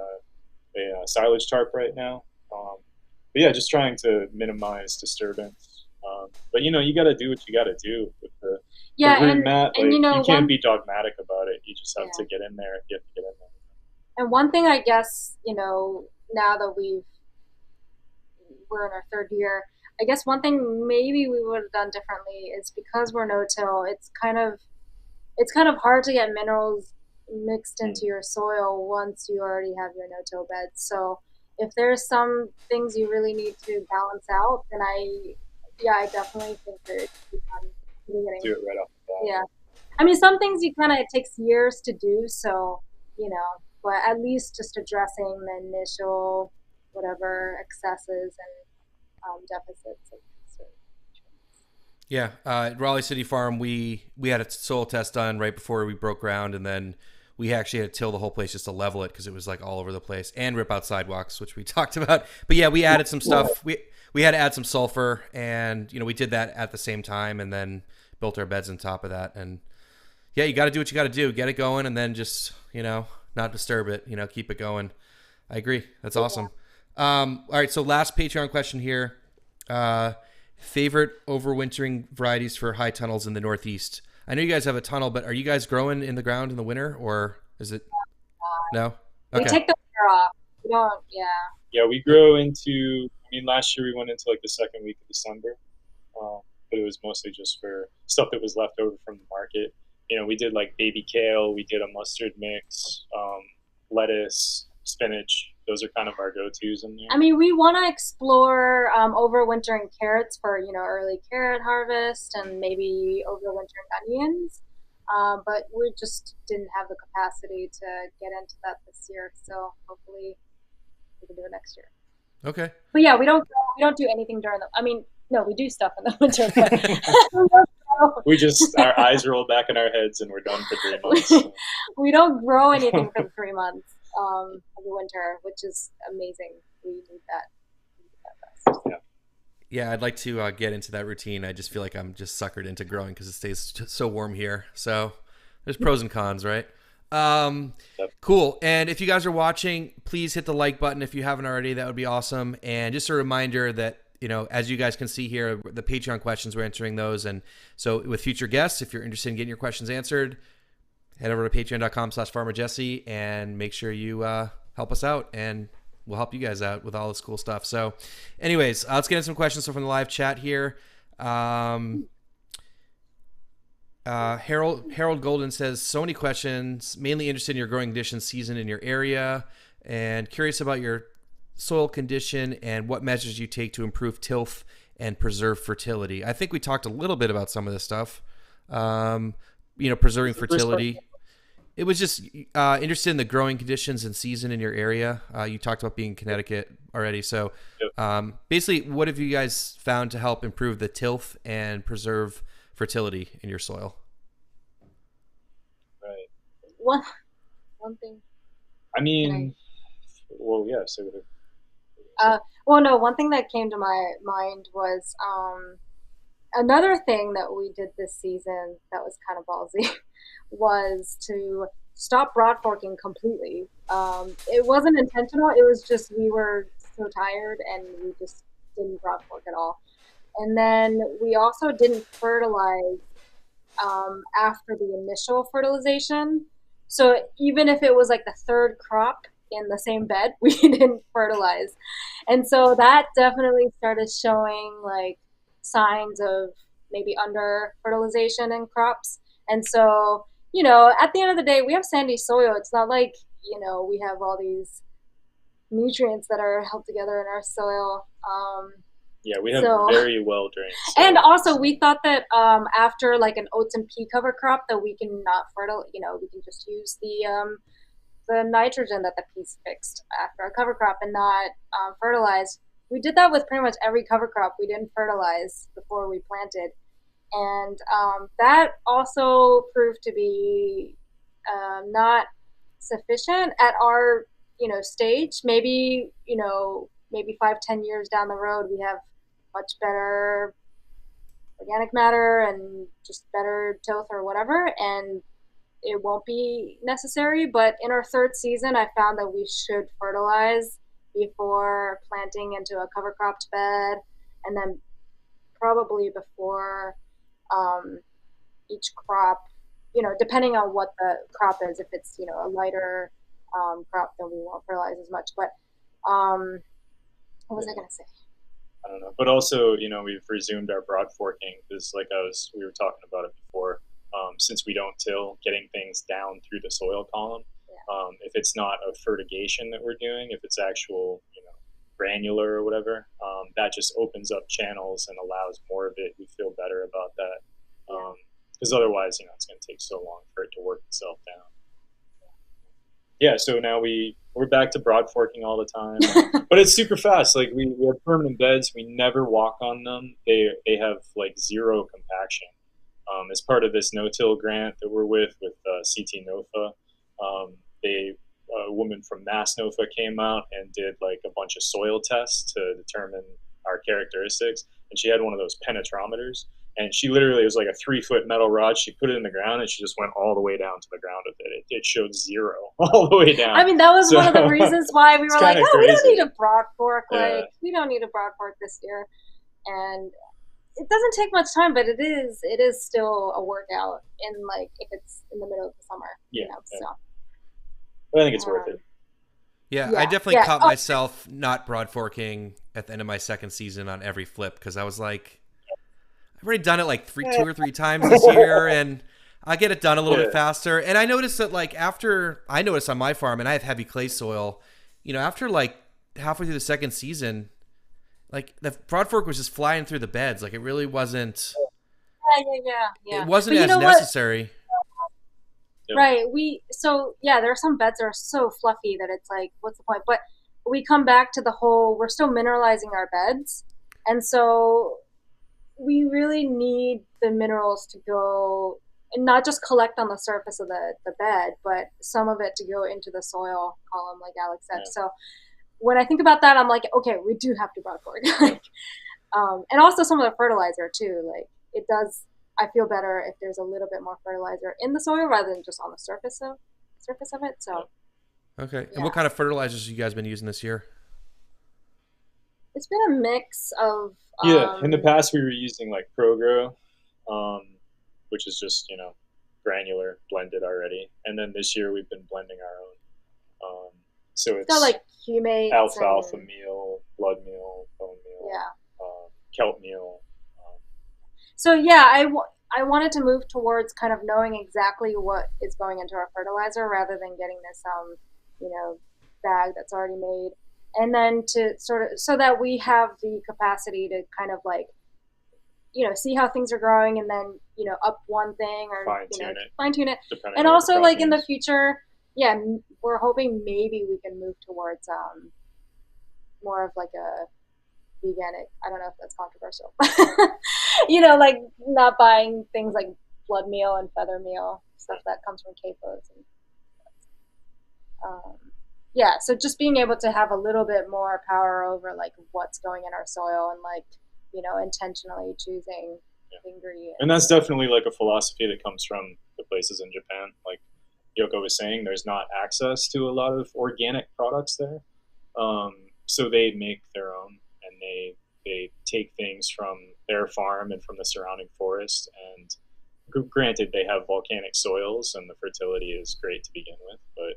a silage tarp right now. But yeah, just trying to minimize disturbance. But you got to do what you got to do with the root mat. Like, you can't be dogmatic about it. You just have to get in there. You have to get in there. And one thing, I guess, now that we're in our third year, I guess one thing maybe we would have done differently is because we're no-till, it's kind of hard to get minerals mixed into your soil once you already have your no-till beds. So if there's some things you really need to balance out, then I definitely think that it should be done in the beginning. Do it right off the bat. Yeah. I mean, some things it takes years to do, so, but at least just addressing the initial whatever excesses and deficits of certain nutrients. Yeah, at Raleigh City Farm, we had a soil test done right before we broke ground, and then we actually had to till the whole place just to level it because it was like all over the place, and rip out sidewalks, which we talked about. But yeah, we added some stuff. We had to add some sulfur, and we did that at the same time, and then built our beds on top of that. And yeah, you got to do what you got to do, get it going, and then just not disturb it. Keep it going. I agree. That's awesome. All right, so last Patreon question here. Favorite overwintering varieties for high tunnels in the Northeast? I know you guys have a tunnel, but are you guys growing in the ground in the winter, or is it no? Okay. We take the winter off. We don't. Yeah. Yeah, we grow into. I mean, last year we went into like the second week of December, but it was mostly just for stuff that was left over from the market. We did like baby kale, we did a mustard mix, lettuce, spinach. Those are kind of our go-tos in there. I mean, we want to explore overwintering carrots for, early carrot harvest and maybe overwintering onions. But we just didn't have the capacity to get into that this year. So hopefully we can do it next year. Okay. But yeah, we don't do anything during no, we do stuff in the winter. But we just, our eyes roll back in our heads and we're done for 3 months. We don't grow anything for 3 months of the winter, which is amazing. We need that. Yeah, I'd like to get into that routine. I just feel like I'm just suckered into growing because it stays so warm here. So there's pros and cons, right? Cool. And if you guys are watching, please hit the like button if you haven't already. That would be awesome. And just a reminder that, as you guys can see here, the Patreon questions, we're answering those. And so with future guests, if you're interested in getting your questions answered, head over to patreon.com/farmerjesse and make sure you help us out, and we'll help you guys out with all this cool stuff. So anyways, let's get into some questions from the live chat here. Um, Harold Golden says, so many questions, mainly interested in your growing conditions season in your area, and curious about your soil condition and what measures you take to improve tilth and preserve fertility. I think we talked a little bit about some of this stuff. Preserving What's the first part? fertility. It was just interested in the growing conditions and season in your area. You talked about being in Connecticut already. So Yep. basically, what have you guys found to help improve the tilth and preserve fertility in your soil? Right. One one thing. I Can I? mean, well, yeah. So Uh, well, no. One thing that came to my mind was another thing that we did this season that was kind of ballsy was to stop broad forking completely. It wasn't intentional. It was just we were so tired and we just didn't broad fork at all. And then we also didn't fertilize after the initial fertilization. So even if it was like the third crop in the same bed, we didn't fertilize. And so that definitely started showing like signs of maybe under fertilization in crops. And so, at the end of the day, we have sandy soil. It's not like, we have all these nutrients that are held together in our soil. yeah, we have So very well drained and soil. also, So we thought that after like an oats and pea cover crop, that we can not fertile. We can just use the nitrogen that the peas fixed after a cover crop and not fertilize. We did that with pretty much every cover crop. We didn't fertilize before we planted, and that also proved to be not sufficient at our stage. Maybe 5-10 years down the road, we have much better organic matter and just better tilth or whatever, and it won't be necessary. But in our third season, I found that we should fertilize before planting into a cover cropped bed, and then probably before um, each crop, depending on what the crop is. If it's, a lighter crop, then we won't fertilize as much. But what was I yeah, going to say? I don't know. But also, we've resumed our broad forking because, like we were talking about it before. Since we don't till, getting things down through the soil column. Yeah. If it's not a fertigation that we're doing, if it's actual, granular or whatever, that just opens up channels and allows more of it. We feel better about that. Yeah. Because otherwise, it's going to take so long for it to work itself down. Yeah, so now we're back to broad forking all the time, but it's super fast. Like we have permanent beds. We never walk on them. They have like zero compaction. As part of this no-till grant that we're with CT NOFA, they a woman from Mass NOFA came out and did like a bunch of soil tests to determine our characteristics, and she had one of those penetrometers, and she literally, it was like a 3 foot metal rod. She put it in the ground and she just went all the way down to the ground with it. It showed zero all the way down. I mean, that was So one of the reasons why we it's were like, kind of oh, we don't need crazy. a broad fork. Yeah, Like, we don't need a broad fork this year. And it doesn't take much time, but it is still a workout in like if it's in the middle of the summer, yeah, yeah. So But I think it's worth um, it. Yeah, I yeah, definitely yeah. caught Oh, myself not broad forking at the end of my second season on every flip because I was like, I've already done it like two or three times this year, and I get it done a little Yeah, bit faster. And I noticed that like after I noticed on my farm, and I have heavy clay soil, after like halfway through the second season, like the broad fork was just flying through the beds. Like it really wasn't. yeah. It wasn't But you as know what? necessary. yep, Right. There are some beds that are so fluffy that it's like, what's the point? But we come back to the whole, we're still mineralizing our beds. And so we really need the minerals to go and not just collect on the surface of the bed, but some of it to go into the soil column, like Alex said. yeah, So when I think about that, I'm like, okay, we do have to broad fork. yep, And also some of the fertilizer too. Like it does, I feel better if there's a little bit more fertilizer in the soil rather than just on the surface of it. So yep. Okay. And what yeah, kind of fertilizers you guys been using this year? it's been a mix of Yeah, in the past we were using like ProGrow, um, which is just granular blended already, and then this year we've been blending our own. So it's got it's like humates alfalfa and meal, blood meal, bone meal, yeah, kelp meal. So yeah, I wanted to move towards kind of knowing exactly what is going into our fertilizer rather than getting this you know, bag that's already made. And then to sort of so that we have the capacity to kind of like, see how things are growing and then, up one thing or, Fine tune it fine tune it. depending And on what the also crop like in the needs. future, yeah, we're hoping maybe we can move towards more of like a veganic. I don't know if that's controversial. Like not buying things like blood meal and feather meal, stuff that comes from CAFOs. And um, yeah, so just being able to have a little bit more power over like what's going in our soil and like, intentionally choosing ingredients. And that's definitely like a philosophy that comes from the places in Japan. Like Yoko was saying, there's not access to a lot of organic products there. Um, so they make their own, and they take things from their farm and from the surrounding forest. And granted, they have volcanic soils, and the fertility is great to begin with. But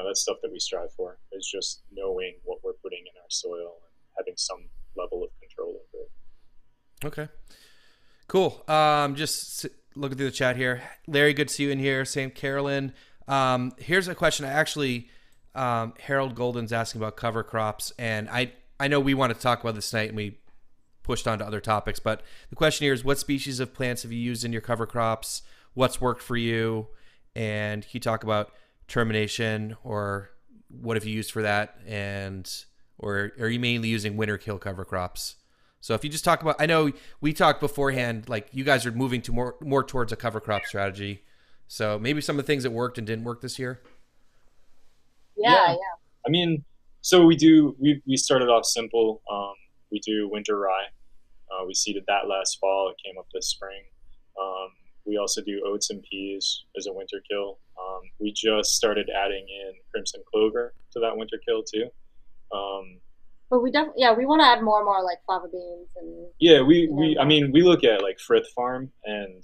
that's stuff that we strive for. Is just knowing what we're putting in our soil and having some level of control over it. Okay. Cool. Just looking through the chat here. Larry, good to see you in here. Same Carolyn. Here's a question. Harold Golden's asking about cover crops, and I know we want to talk about this tonight, and we pushed on to other topics, but the question here is, what species of plants have you used in your cover crops? What's worked for you? And can you talk about termination, or what have you used for that? Or are you mainly using winter kill cover crops? So if you just talk about, I know we talked beforehand, like you guys are moving to more towards a cover crop strategy. So maybe some of the things that worked and didn't work this year. Yeah. I mean, so we started off simple. We do winter rye. We seeded that last fall. It came up this spring. We also do oats and peas as a winter kill. We just started adding in crimson clover to that winter kill too. But we definitely, yeah, we want to add more and more like fava beans and yeah, we look at like Frith Farm, and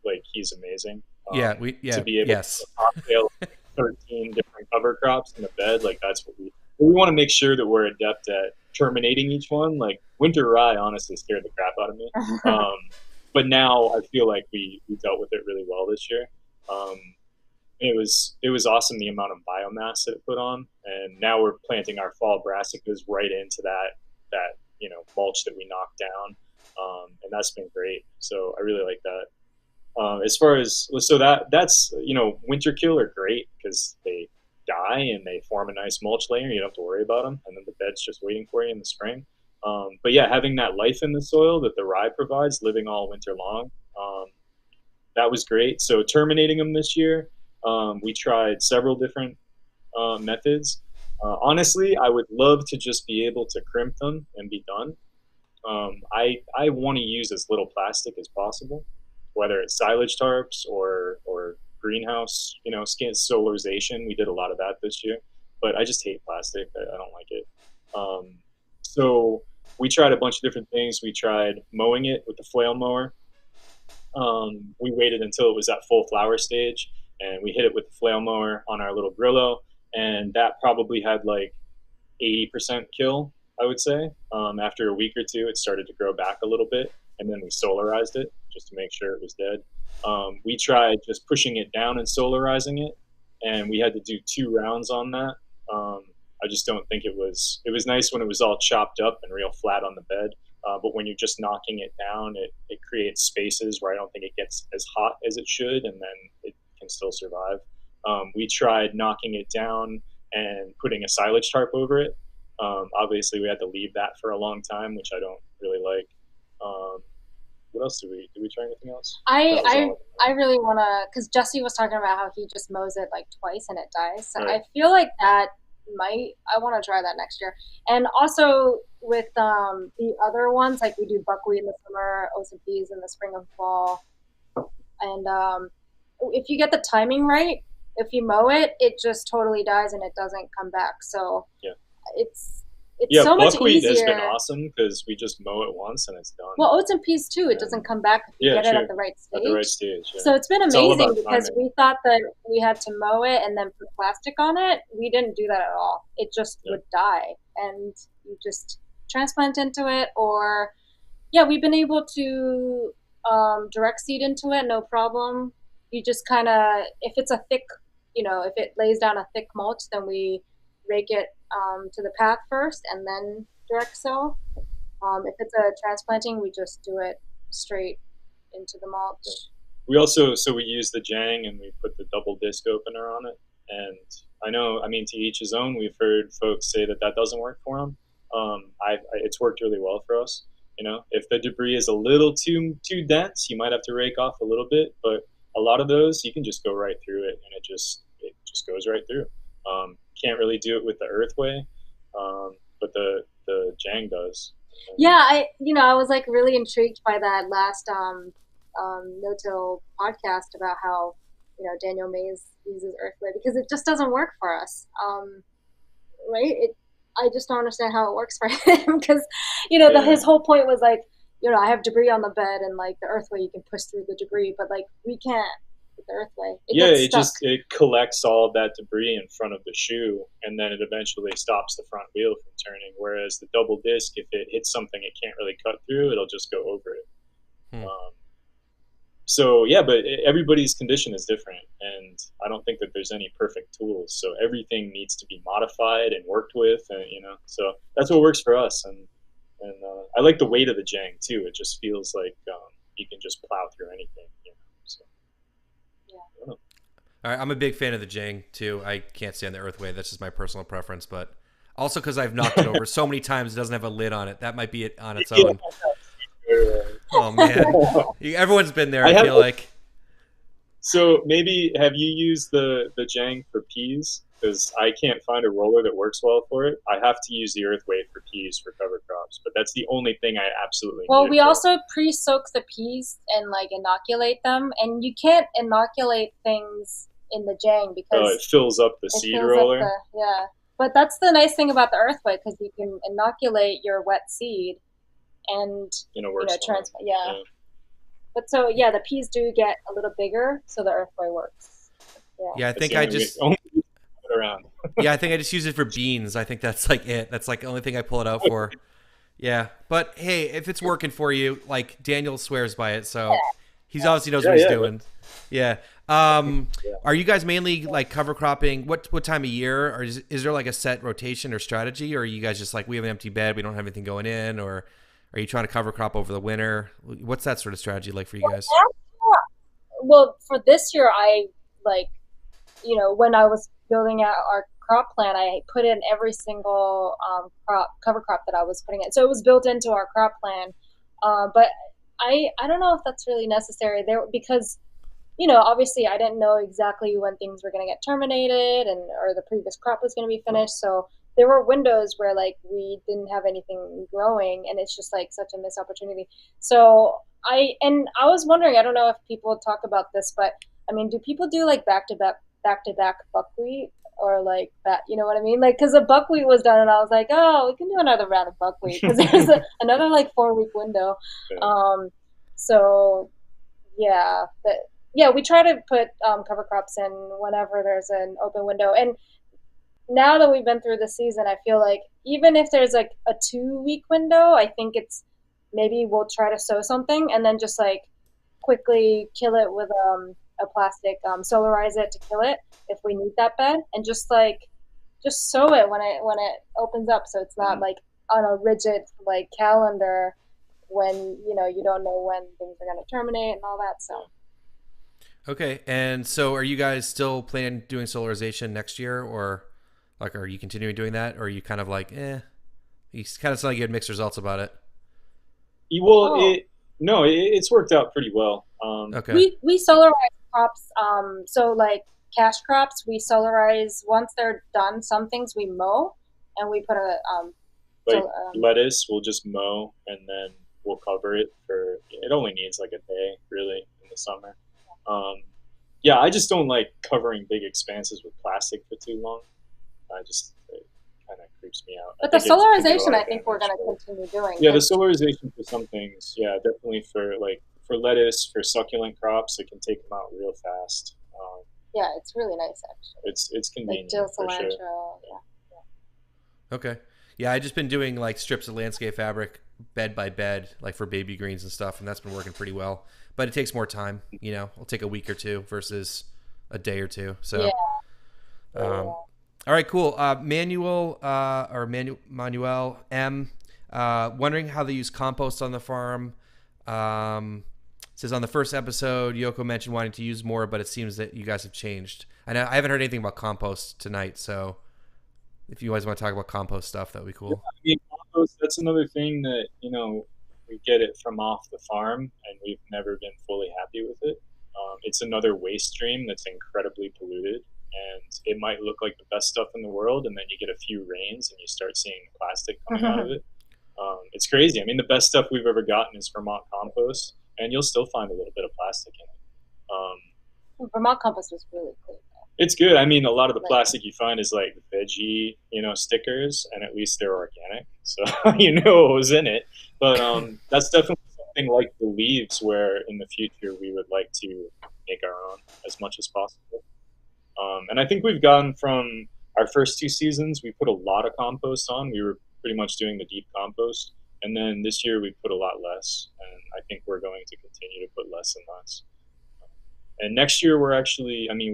like he's amazing. To be able to cocktail 13 different cover crops in a bed, like that's what we want to make sure that we're adept at terminating each one. Like winter rye honestly scared the crap out of me. But now I feel like we dealt with it really well this year. It was awesome the amount of biomass that it put on, and now we're planting our fall brassicas right into that mulch that we knocked down, and that's been great. So I really like that. As far as that's winter kill are great because they die and they form a nice mulch layer. You don't have to worry about them, and then the bed's just waiting for you in the spring. But yeah, having that life in the soil that the rye provides, living all winter long, that was great. So terminating them this year, we tried several different methods. Honestly, I would love to just be able to crimp them and be done. I want to use as little plastic as possible, whether it's silage tarps or greenhouse, skin solarization. We did a lot of that this year, but I just hate plastic. I don't like it. So we tried a bunch of different things. We tried mowing it with the flail mower. We waited until it was at full flower stage, and we hit it with the flail mower on our little Grillo, and that probably had like 80% kill, I would say. After a week or two, it started to grow back a little bit, and then we solarized it just to make sure it was dead. We tried just pushing it down and solarizing it, and we had to do 2 rounds on that. I just don't think it was nice when it was all chopped up and real flat on the bed. But when you're just knocking it down, it creates spaces where I don't think it gets as hot as it should, and then it can still survive. We tried knocking it down and putting a silage tarp over it. Obviously, we had to leave that for a long time, which I don't really like. What else did we try anything else? I really want to, because Jesse was talking about how he just mows it like twice and it dies. So Right. I feel like I want to try that next year. And also with the other ones, like we do buckwheat in the summer, oats and peas in the spring and fall. And if you get the timing right, if you mow it, it just totally dies and it doesn't come back. So Yeah. it's Yeah, so much buckwheat has been easier. awesome because we just mow it once and it's done. Well, oats and peas too. It doesn't come back if you Yeah, get it true. at the right At the right stage. stage. Yeah. So it's been It's all amazing about because timing. we thought that we had to mow it and then put plastic on it. We didn't do that at all. It just Yeah. would die, and you just transplant into it, or Yeah, we've been able to direct seed into it, no problem. You just kind of, if it's a thick, if it lays down a thick mulch, then we rake it to the path first and then direct sow. If it's a transplanting, we just do it straight into the mulch. We also, so we use the Jang and we put the double disc opener on it. And I know, I mean, to each his own. We've heard folks say that that doesn't work for them. It's worked really well for us. You know, if the debris is a little too dense, you might have to rake off a little bit. But a lot of those, you can just go right through it, and it just goes right through. Can't really do it with the Earthway, but the Jang does. Yeah, I was like really intrigued by that last no-till podcast about how Daniel Mays uses Earthway because it just doesn't work for us, right? I just don't understand how it works for him because his whole point was like I have debris on the bed and like the Earthway you can push through the debris, but like we can't with the Earthway. It just it collects all of that debris in front of the shoe, and then it eventually stops the front wheel from turning. Whereas the double disc, if it hits something it can't really cut through, it'll just go over it. So yeah, but everybody's condition is different, and I don't think that there's any perfect tools. So everything needs to be modified and worked with, and so that's what works for us. And I like the weight of the Jang too. It just feels like you can just plow through anything. So yeah. All right, I'm a big fan of the Jang too. I can't stand the Earthway. That's just my personal preference, but also because I've knocked it over so many times, it doesn't have a lid on it. That might be it on its own. Oh man, everyone's been there. I feel like. So maybe have you used the Jang for peas? Because I can't find a roller that works well for it. I have to use the Earthway for peas for cover crops, but that's the only thing I absolutely need. Well, we also pre-soak the peas and like inoculate them, and you can't inoculate things in the Jang because it fills up the seed roller. Yeah, but that's the nice thing about the Earthway because you can inoculate your wet seed and transplant. Yeah. But so yeah, the peas do get a little bigger, so the Earthway works. Yeah, I think I just around. Yeah, I think I just use it for beans. I think that's like it. That's like the only thing I pull it out for. Yeah, but hey, if it's working for you, like Daniel swears by it, so he's obviously knows what he's doing. Yeah. Are you guys mainly like cover cropping? What time of year? Or is there like a set rotation or strategy, or are you guys just like we have an empty bed, we don't have anything going in, or are you trying to cover crop over the winter? What's that sort of strategy like for you guys? Well, for this year, I when I was building out our crop plan, I put in every single cover crop that I was putting in. So it was built into our crop plan. But I don't know if that's really necessary there because, obviously I didn't know exactly when things were going to get terminated or the previous crop was going to be finished. So there were windows where like we didn't have anything growing, and it's just like such a missed opportunity. So I was wondering, I don't know if people talk about this, but I mean, do people do like back to back buckwheat or like that? You know what I mean? Like, because the buckwheat was done, and I was like, oh, we can do another round of buckwheat because there's another like 4-week window. So yeah, we try to put cover crops in whenever there's an open window. And now that we've been through the season, I feel like even if there's like a 2-week window, I think it's maybe we'll try to sow something and then just like quickly kill it with a plastic, solarize it to kill it if we need that bed, and just sow it when it opens up, so it's not like on a rigid like calendar when you don't know when things are going to terminate and all that. So okay, and so are you guys still planning doing solarization next year, or like are you continuing doing that, or are you kind of like you kind of sound like you had mixed results about it? Well, it's worked out pretty well. Okay. We solarize crops, so like cash crops, we solarize once they're done. Some things we mow, and we put lettuce, we'll just mow and then we'll cover it for. It only needs like a day, really, in the summer. I just don't like covering big expanses with plastic for too long. It kind of creeps me out. But the solarization, I think we're going to continue doing. Yeah, the solarization for some things, definitely for lettuce, for succulent crops, it can take them out real fast. Yeah, it's really nice actually. It's convenient. Like dill, cilantro, for sure. Yeah. Okay. Yeah, I just been doing like strips of landscape fabric bed by bed, like for baby greens and stuff, and that's been working pretty well. But it takes more time, you know. It'll take a week or two versus a day or two. Yeah. So, um, all right, cool. Manuel M. Wondering how they use compost on the farm. Says on the first episode, Yoko mentioned wanting to use more, but it seems that you guys have changed. I haven't heard anything about compost tonight, so if you guys want to talk about compost stuff, that would be cool. I mean, compost, that's another thing that, we get it from off the farm and we've never been fully happy with it. It's another waste stream that's incredibly polluted, and it might look like the best stuff in the world, and then you get a few rains and you start seeing plastic coming out of it. It's crazy. I mean, the best stuff we've ever gotten is Vermont compost, and you'll still find a little bit of plastic in it. Vermont compost was really clean. It's good. I mean, a lot of the plastic you find is like veggie, stickers, and at least they're organic, so you know what was in it. But that's definitely something like the leaves, where in the future we would like to make our own as much as possible. And I think we've gone from our first 2 seasons, we put a lot of compost on. We were pretty much doing the deep compost, and then this year we put a lot less, and I think we're going to continue to put less and less. And next year we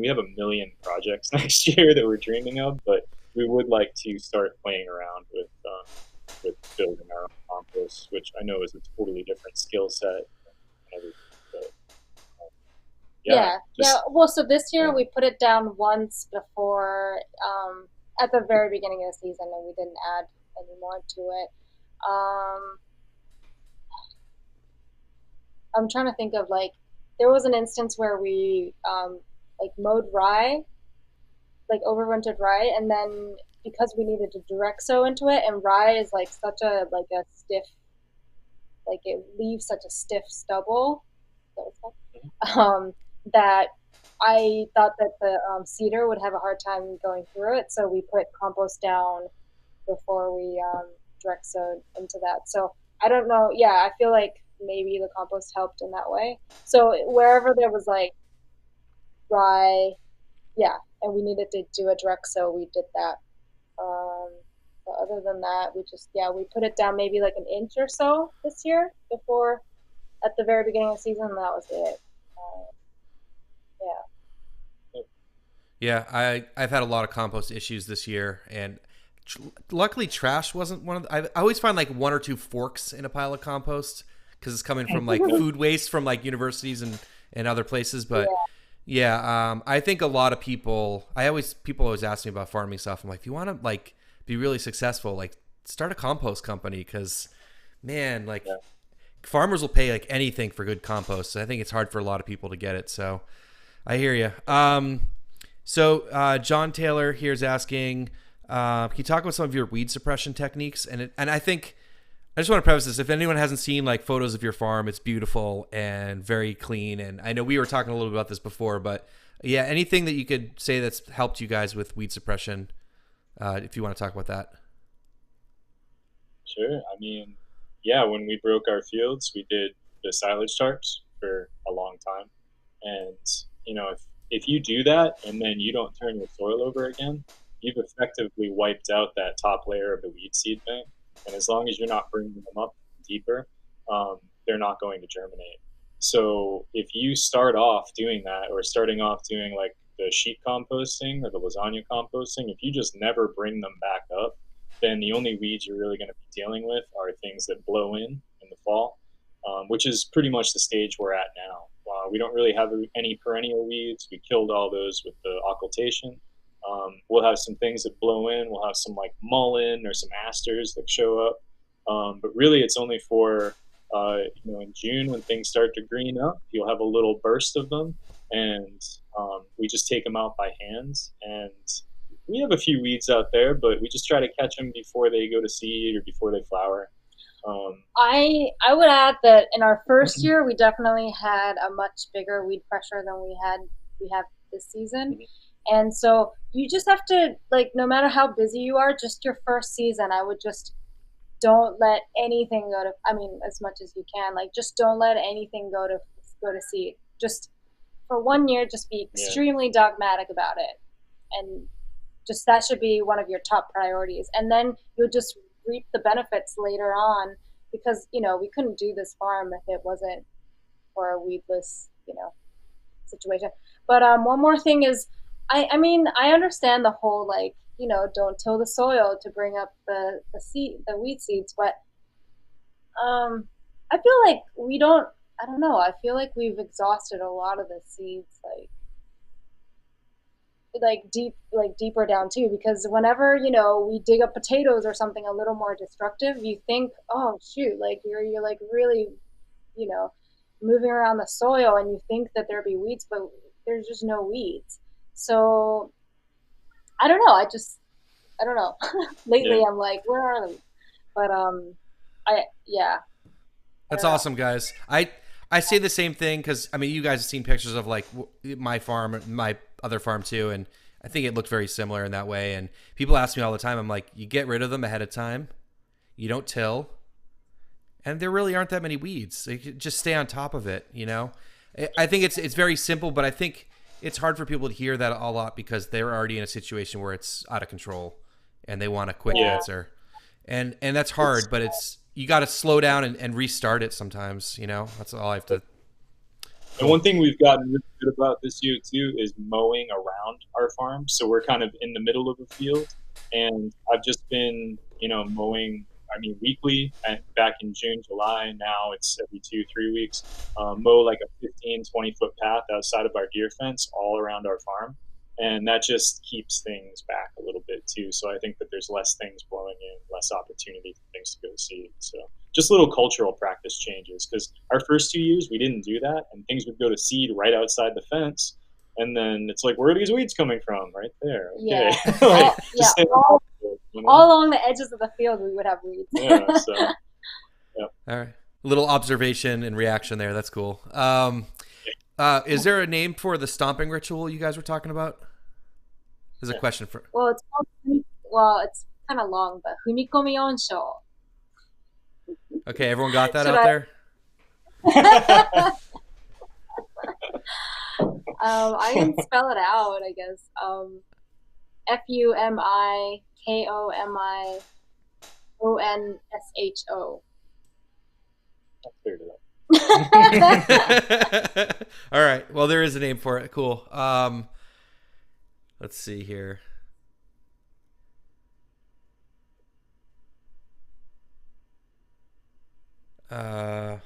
have a million projects next year that we're dreaming of, but we would like to start playing around with building our own compost, which I know is a totally different skill set and everything. But, Well, so this year we put it down once before, at the very beginning of the season, and we didn't add any more to it. I'm trying to think of there was an instance where we mowed rye, like overwintered rye, and then because we needed to direct sow into it, and rye is such a stiff, it leaves such a stiff stubble. That I thought that the cedar would have a hard time going through it, so we put compost down before we direct sowed into that. So I don't know. Yeah, I feel like maybe the compost helped in that way. So wherever there was rye, yeah, and we needed to do a direct sow, we did that. But other than that, we put it down maybe an inch or so this year before at the very beginning of the season, and that was it. Yeah, I've had a lot of compost issues this year, and luckily trash wasn't one of the, I always find one or two forks in a pile of compost because it's coming from food waste from universities and other places. But I think a lot of people always ask me about farming stuff. I'm like, if you want to be really successful, start a compost company, because man, farmers will pay anything for good compost. So I think it's hard for a lot of people to get it. So I hear you. So John Taylor here is asking, can you talk about some of your weed suppression techniques? And I think I just want to preface this: if anyone hasn't seen photos of your farm, it's beautiful and very clean. And I know we were talking a little bit about this before, but yeah, anything that you could say that's helped you guys with weed suppression, if you want to talk about that. Sure. I mean, when we broke our fields, we did the silage tarps for a long time, and if you do that and then you don't turn your soil over again, you've effectively wiped out that top layer of the weed seed bank. And as long as you're not bringing them up deeper, they're not going to germinate. So if you start off doing that, or starting off doing the sheet composting or the lasagna composting, if you just never bring them back up, then the only weeds you're really going to be dealing with are things that blow in the fall, which is pretty much the stage we're at now. We don't really have any perennial weeds. We killed all those with the occultation. We'll have some things that blow in. We'll have some mullein or some asters that show up. But really, it's only for, in June when things start to green up, you'll have a little burst of them. And we just take them out by hands. And we have a few weeds out there, but we just try to catch them before they go to seed or before they flower. I would add that in our first year, we definitely had a much bigger weed pressure than we have this season. And so you just have to, no matter how busy you are, just your first season, I would just don't let anything go to, as much as you can, just don't let anything go to seed. Just for 1 year, just be extremely dogmatic about it. And just that should be one of your top priorities. And then you'll just reap the benefits later on because we couldn't do this farm if it wasn't for a weedless situation. But one more thing is, I mean, I understand the whole like don't till the soil to bring up the wheat seeds, but I feel like we don't. I don't know. I feel like we've exhausted a lot of the seeds, like deeper down too, because whenever we dig up potatoes or something a little more destructive, you think, oh shoot, like you're like really you know moving around the soil, and you think that there be weeds, but there's just no weeds. So I don't know. I don't know. Yeah. Lately, I'm like, where are they? But I yeah, I That's don't know. awesome, guys. I say the same thing because I mean, you guys have seen pictures of like my farm, my other farm too, and I think it looked very similar in that way. And people ask me all the time. I'm like, you get rid of them ahead of time. You don't till, and there really aren't that many weeds. So you can just stay on top of it. I think it's very simple, but I think it's hard for people to hear that a lot because they're already in a situation where it's out of control, and they want a quick Yeah. answer, and that's hard. But it's you got to slow down and restart it sometimes. That's all I have to. And one thing we've gotten really good about this year too is mowing around our farm. So we're kind of in the middle of a field, and I've just been, mowing. I mean, weekly. And back in June, July. Now it's every 2, 3 weeks. Mow like a 15, 20-foot path outside of our deer fence all around our farm, and that just keeps things back a little bit too. So I think that there's less things blowing in, less opportunity for things to go to seed. So just little cultural practice changes, because our first 2 years we didn't do that, and things would go to seed right outside the fence, and then it's like, where are these weeds coming from? Right there. Okay. Yeah. Like, Yeah. just stay All, on it, all along the edges of the field, we would have weeds. Yeah. So yeah. All right, a little observation and reaction there. That's cool. Is there a name for the stomping ritual you guys were talking about? There's a question for. Well, it's kind of long, but humikomi onsho. Okay, everyone got that Should out I? there? I can spell it out, I guess. FUMIKOMIONSHO. I figured it out. All right. Well, there is a name for it. Cool. Let's see here. Man,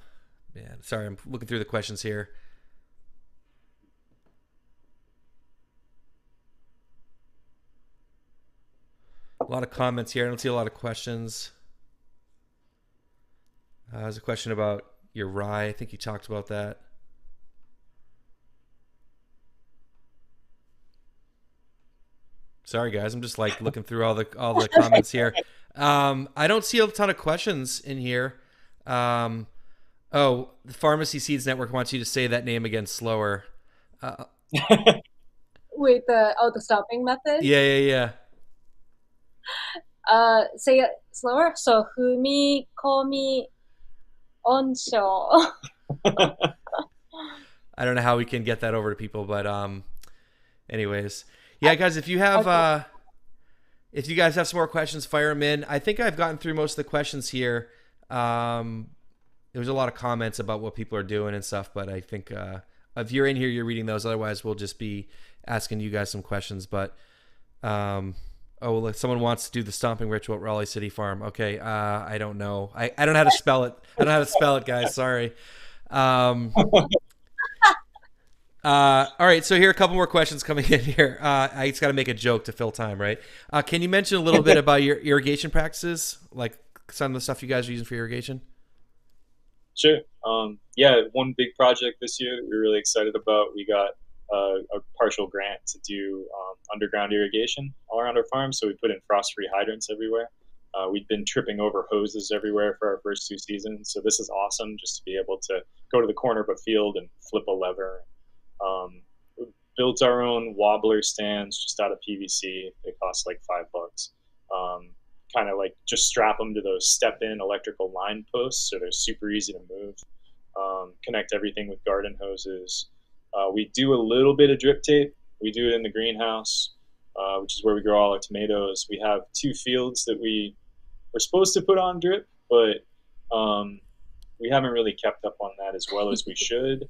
sorry, I'm looking through the questions here. A lot of comments here. I don't see a lot of questions. There's a question about your rye. I think you talked about that. Sorry, guys. I'm just like looking through all the comments here. I don't see a ton of questions in here. Oh, the Pharmacy Seeds Network wants you to say that name again slower. Wait, the stopping method? Yeah. Say it slower. So humikomi onsho. I don't know how we can get that over to people, but anyways, yeah, guys, if you have Okay. if you guys have some more questions, fire them in. I think I've gotten through most of the questions here. There was a lot of comments about what people are doing and stuff, but I think if you're in here, you're reading those. Otherwise, we'll just be asking you guys some questions. But someone wants to do the stomping ritual at Raleigh City Farm. Okay, I don't know. I don't know how to spell it. I don't know how to spell it, guys. Sorry. All right, so here are a couple more questions coming in here. I just got to make a joke to fill time, right? Can you mention a little bit about your irrigation practices, like some of the stuff you guys are using for irrigation? Sure. Yeah, one big project this year that we're really excited about. We got a partial grant to do underground irrigation all around our farm. So we put in frost-free hydrants everywhere. We've been tripping over hoses everywhere for our first 2 seasons. So this is awesome, just to be able to go to the corner of a field and flip a lever. We built our own wobbler stands just out of PVC. They cost like $5. Kind of like just strap them to those step-in electrical line posts, so they're super easy to move. Connect everything with garden hoses. We do a little bit of drip tape. We do it in the greenhouse, which is where we grow all our tomatoes. We have 2 fields that we we're supposed to put on drip, but um, we haven't really kept up on that as well as we should.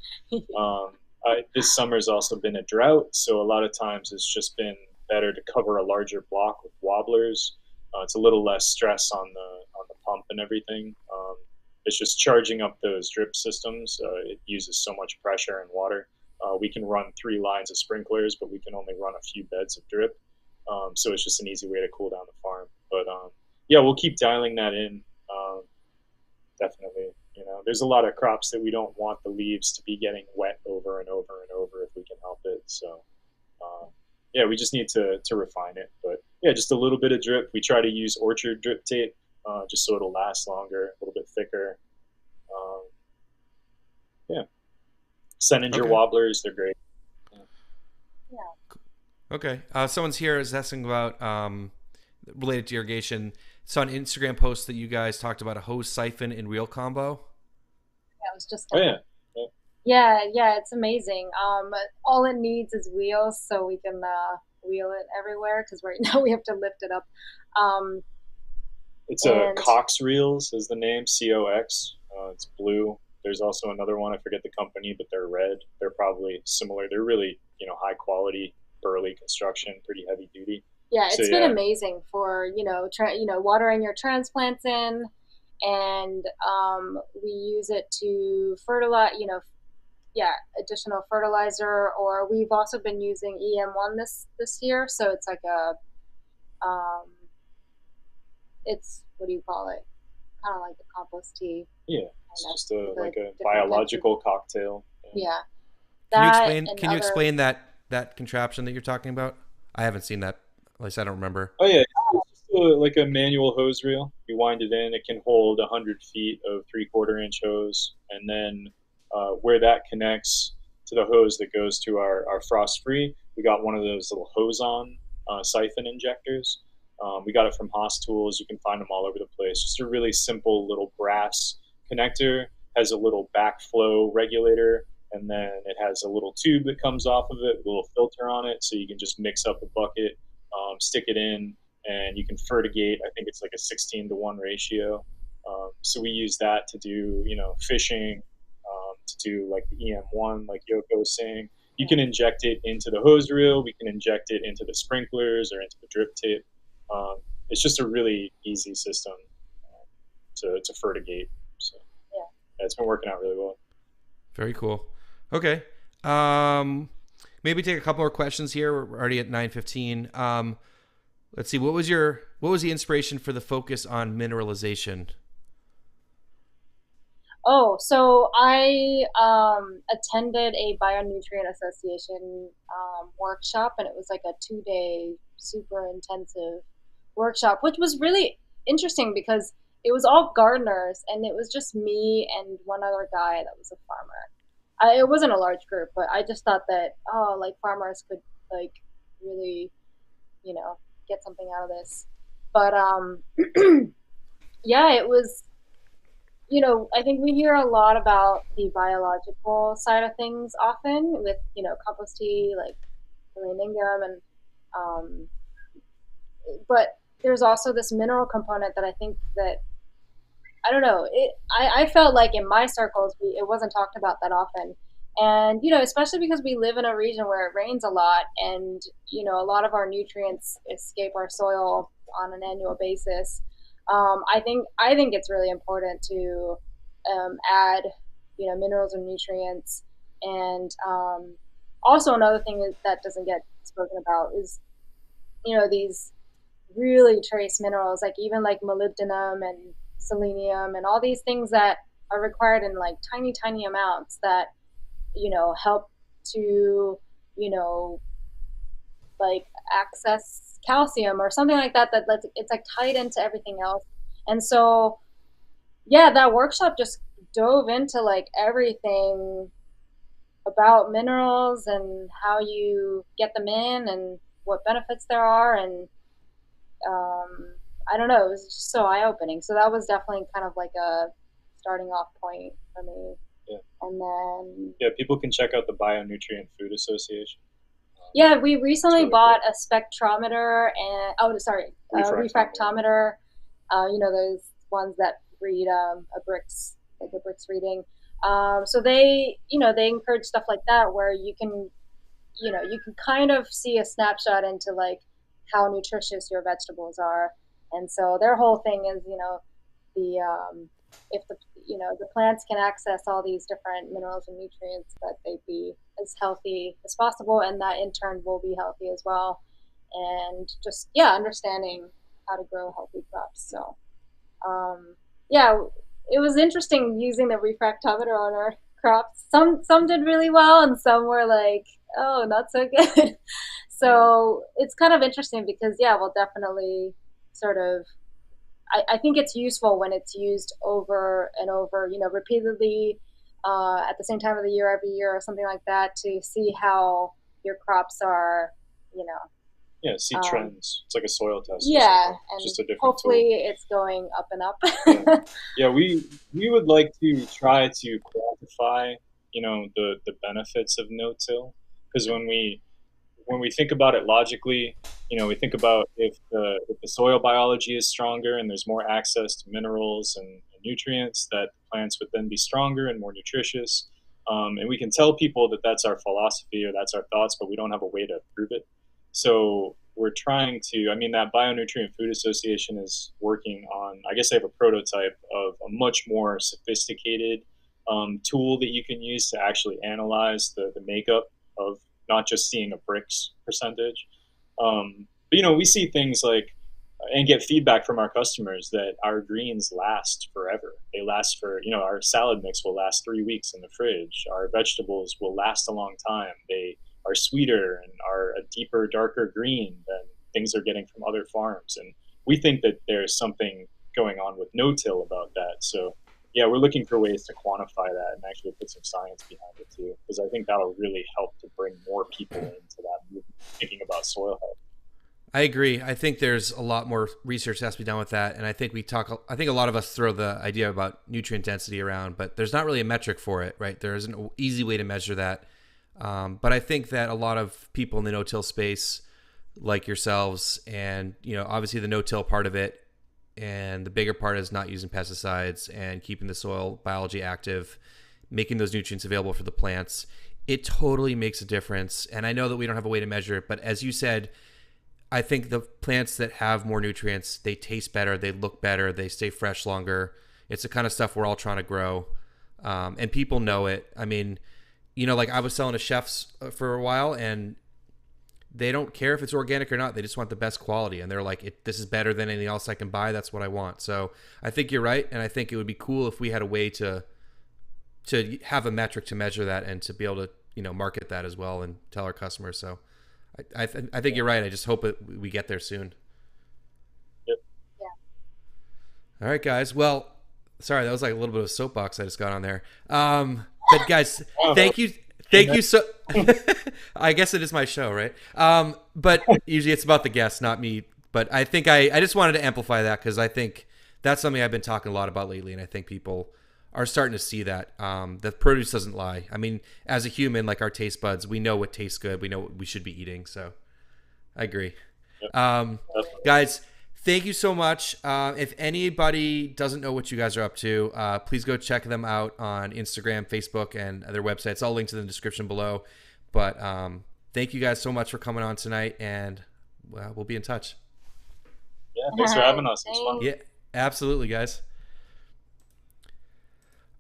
This summer's also been a drought, so a lot of times it's just been better to cover a larger block with wobblers. It's a little less stress on the pump and everything. It's just charging up those drip systems. It uses so much pressure and water. We can run 3 lines of sprinklers, but we can only run a few beds of drip. So it's just an easy way to cool down the farm. But yeah, we'll keep dialing that in. Definitely. You know, there's a lot of crops that we don't want the leaves to be getting wet over and over and over if we can help it. So yeah, we just need to refine it. But yeah, just a little bit of drip. We try to use orchard drip tape just so it'll last longer, a little bit thicker. Um, yeah, Seninger Okay. wobblers, they're great. Yeah. Yeah. Okay. Someone's here is asking about related to irrigation. Saw an Instagram post that you guys talked about a hose siphon and reel combo. That was just Oh yeah. Yeah. yeah, yeah, it's amazing. All it needs is wheels, so we can wheel it everywhere. Because right now we have to lift it up. Um, It's a and Cox reels is the name, COX. It's blue. There's also another one. I forget the company, but they're red. They're probably similar. They're really, high quality, burly construction, pretty heavy duty. yeah, So it's been yeah, amazing for watering your transplants in, and we use it to fertilize. Yeah, additional fertilizer. Or we've also been using EM1 this year, so it's like um, it's what do you call it? Kind of like a compost tea, yeah. It's kind of just a with like a different types of biological cocktail. Yeah. yeah, Can you that explain? and Can you other. explain that contraption that you're talking about? I haven't seen that. At least I don't remember. Oh yeah, it's just like a manual hose reel. You wind it in. It can hold 100 feet of 3/4 inch hose, and then where that connects to the hose that goes to our frost free, we got one of those little hose on siphon injectors. We got it from Haas Tools. You can find them all over the place. Just a really simple little brass connector. Has a little backflow regulator, and then it has a little tube that comes off of it, a little filter on it, so you can just mix up a bucket, stick it in, and you can fertigate. I think it's like a 16-to-1 ratio. So we use that to do, fishing, to do like the EM1, like Yoko was saying. You can inject it into the hose reel. We can inject it into the sprinklers or into the drip tip. Um, it's just a really easy system to fertigate. So Yeah. yeah, it's been working out really well. Very cool. Okay. Um, maybe take a couple more questions here. We're already at 9:15. Let's see. What was the inspiration for the focus on mineralization? Oh, so I attended a bionutrient association workshop, and it was like a 2 day super intensive workshop, which was really interesting because it was all gardeners, and it was just me and one other guy that was a farmer. It wasn't a large group, but I just thought that like farmers could like really you know get something out of this. But yeah, it was I think we hear a lot about the biological side of things often with, compost tea, like Lingam, and um, but there's also this mineral component that I think that I don't know. I felt like in my circles, it wasn't talked about that often, and especially because we live in a region where it rains a lot, and a lot of our nutrients escape our soil on an annual basis. I think it's really important to add minerals and nutrients, and also another thing that doesn't get spoken about is these really trace minerals, like even like molybdenum and selenium and all these things that are required in like tiny, tiny amounts that, help to, you know, like access calcium or something like that, it's like tied into everything else. And so, yeah, that workshop just dove into like everything about minerals and how you get them in and what benefits there are. And I don't know, it was just so eye opening. So that was definitely kind of like a starting off point for me. Yeah, And then, yeah. People can check out the Bionutrient Food Association. Um, yeah, we it's recently really cool. bought a spectrometer and, oh, sorry, a Refractometer. refractometer. those ones that read a bricks, like a bricks reading. So they encourage stuff like that where you can kind of see a snapshot into like how nutritious your vegetables are. And so their whole thing is, the if the plants can access all these different minerals and nutrients, that they be as healthy as possible, and that in turn will be healthy as well. And just understanding how to grow healthy crops. So yeah, it was interesting using the refractometer on our crops. Some did really well, and some were like, oh, not so good. So it's kind of interesting because we'll definitely sort of. I think it's useful when it's used over and over, repeatedly at the same time of the year every year or something like that to see how your crops are, you know, Yeah, see trends. It's like a soil test. yeah, It's and just a different hopefully tool. it's going up and up. Yeah, yeah. We would like to try to quantify, the benefits of no-till, because when we think about it logically, we think about if the soil biology is stronger and there's more access to minerals and nutrients, that the plants would then be stronger and more nutritious. And we can tell people that that's our philosophy or that's our thoughts, but we don't have a way to prove it. So we're trying to, I mean, that Bionutrient Food Association is working on, I guess they have a prototype of a much more sophisticated tool that you can use to actually analyze the makeup of not just seeing a bricks percentage. But we see things like and get feedback from our customers that our greens last forever. They last for our salad mix will last 3 weeks in the fridge. Our vegetables will last a long time. They are sweeter and are a deeper, darker green than things they're getting from other farms. And we think that there's something going on with no-till about that. So yeah, we're looking for ways to quantify that and actually put some science behind it too, because I think that'll really help to bring more people into that movement, thinking about soil health. I agree. I think there's a lot more research that has to be done with that. And I think I think a lot of us throw the idea about nutrient density around, but there's not really a metric for it, right? There isn't an easy way to measure that. But I think that a lot of people in the no-till space, like yourselves, and, obviously the no-till part of it, and the bigger part is not using pesticides and keeping the soil biology active, making those nutrients available for the plants. It totally makes a difference. And I know that we don't have a way to measure it, but as you said, I think the plants that have more nutrients, they taste better, they look better, they stay fresh longer. It's the kind of stuff we're all trying to grow. And people know it. I mean, like I was selling to chefs for a while, and they don't care if it's organic or not. They just want the best quality. And they're like, this is better than anything else I can buy. That's what I want. So I think you're right. And I think it would be cool if we had a way to have a metric to measure that and to be able to, market that as well and tell our customers. So I think you're right. I just hope we get there soon. Yep. Yeah. All right, guys. Well, sorry, that was like a little bit of a soapbox I just got on there. But guys, thank you. Thank you so. I guess it is my show, right? But usually it's about the guests, not me. But I think I just wanted to amplify that because I think that's something I've been talking a lot about lately, and I think people are starting to see that. The produce doesn't lie. I mean, as a human, like our taste buds, we know what tastes good. We know what we should be eating. So I agree. Yep. Guys, thank you so much. If anybody doesn't know what you guys are up to, please go check them out on Instagram, Facebook, and their websites. I'll link to them in the description below. But thank you guys so much for coming on tonight, and we'll be in touch. Yeah, thanks for having us. It was fun. Yeah, absolutely, guys.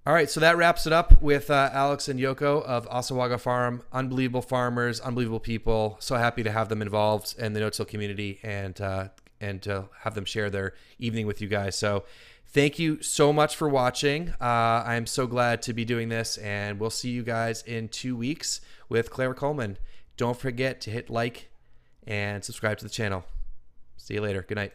All right, so that wraps it up with Alex and Yoko of Assawaga Farm. Unbelievable farmers, unbelievable people. So happy to have them involved in the no-till community and to have them share their evening with you guys. So thank you so much for watching. I am so glad to be doing this, and we'll see you guys in 2 weeks with Claire Coleman. Don't forget to hit like and subscribe to the channel. See you later. Good night.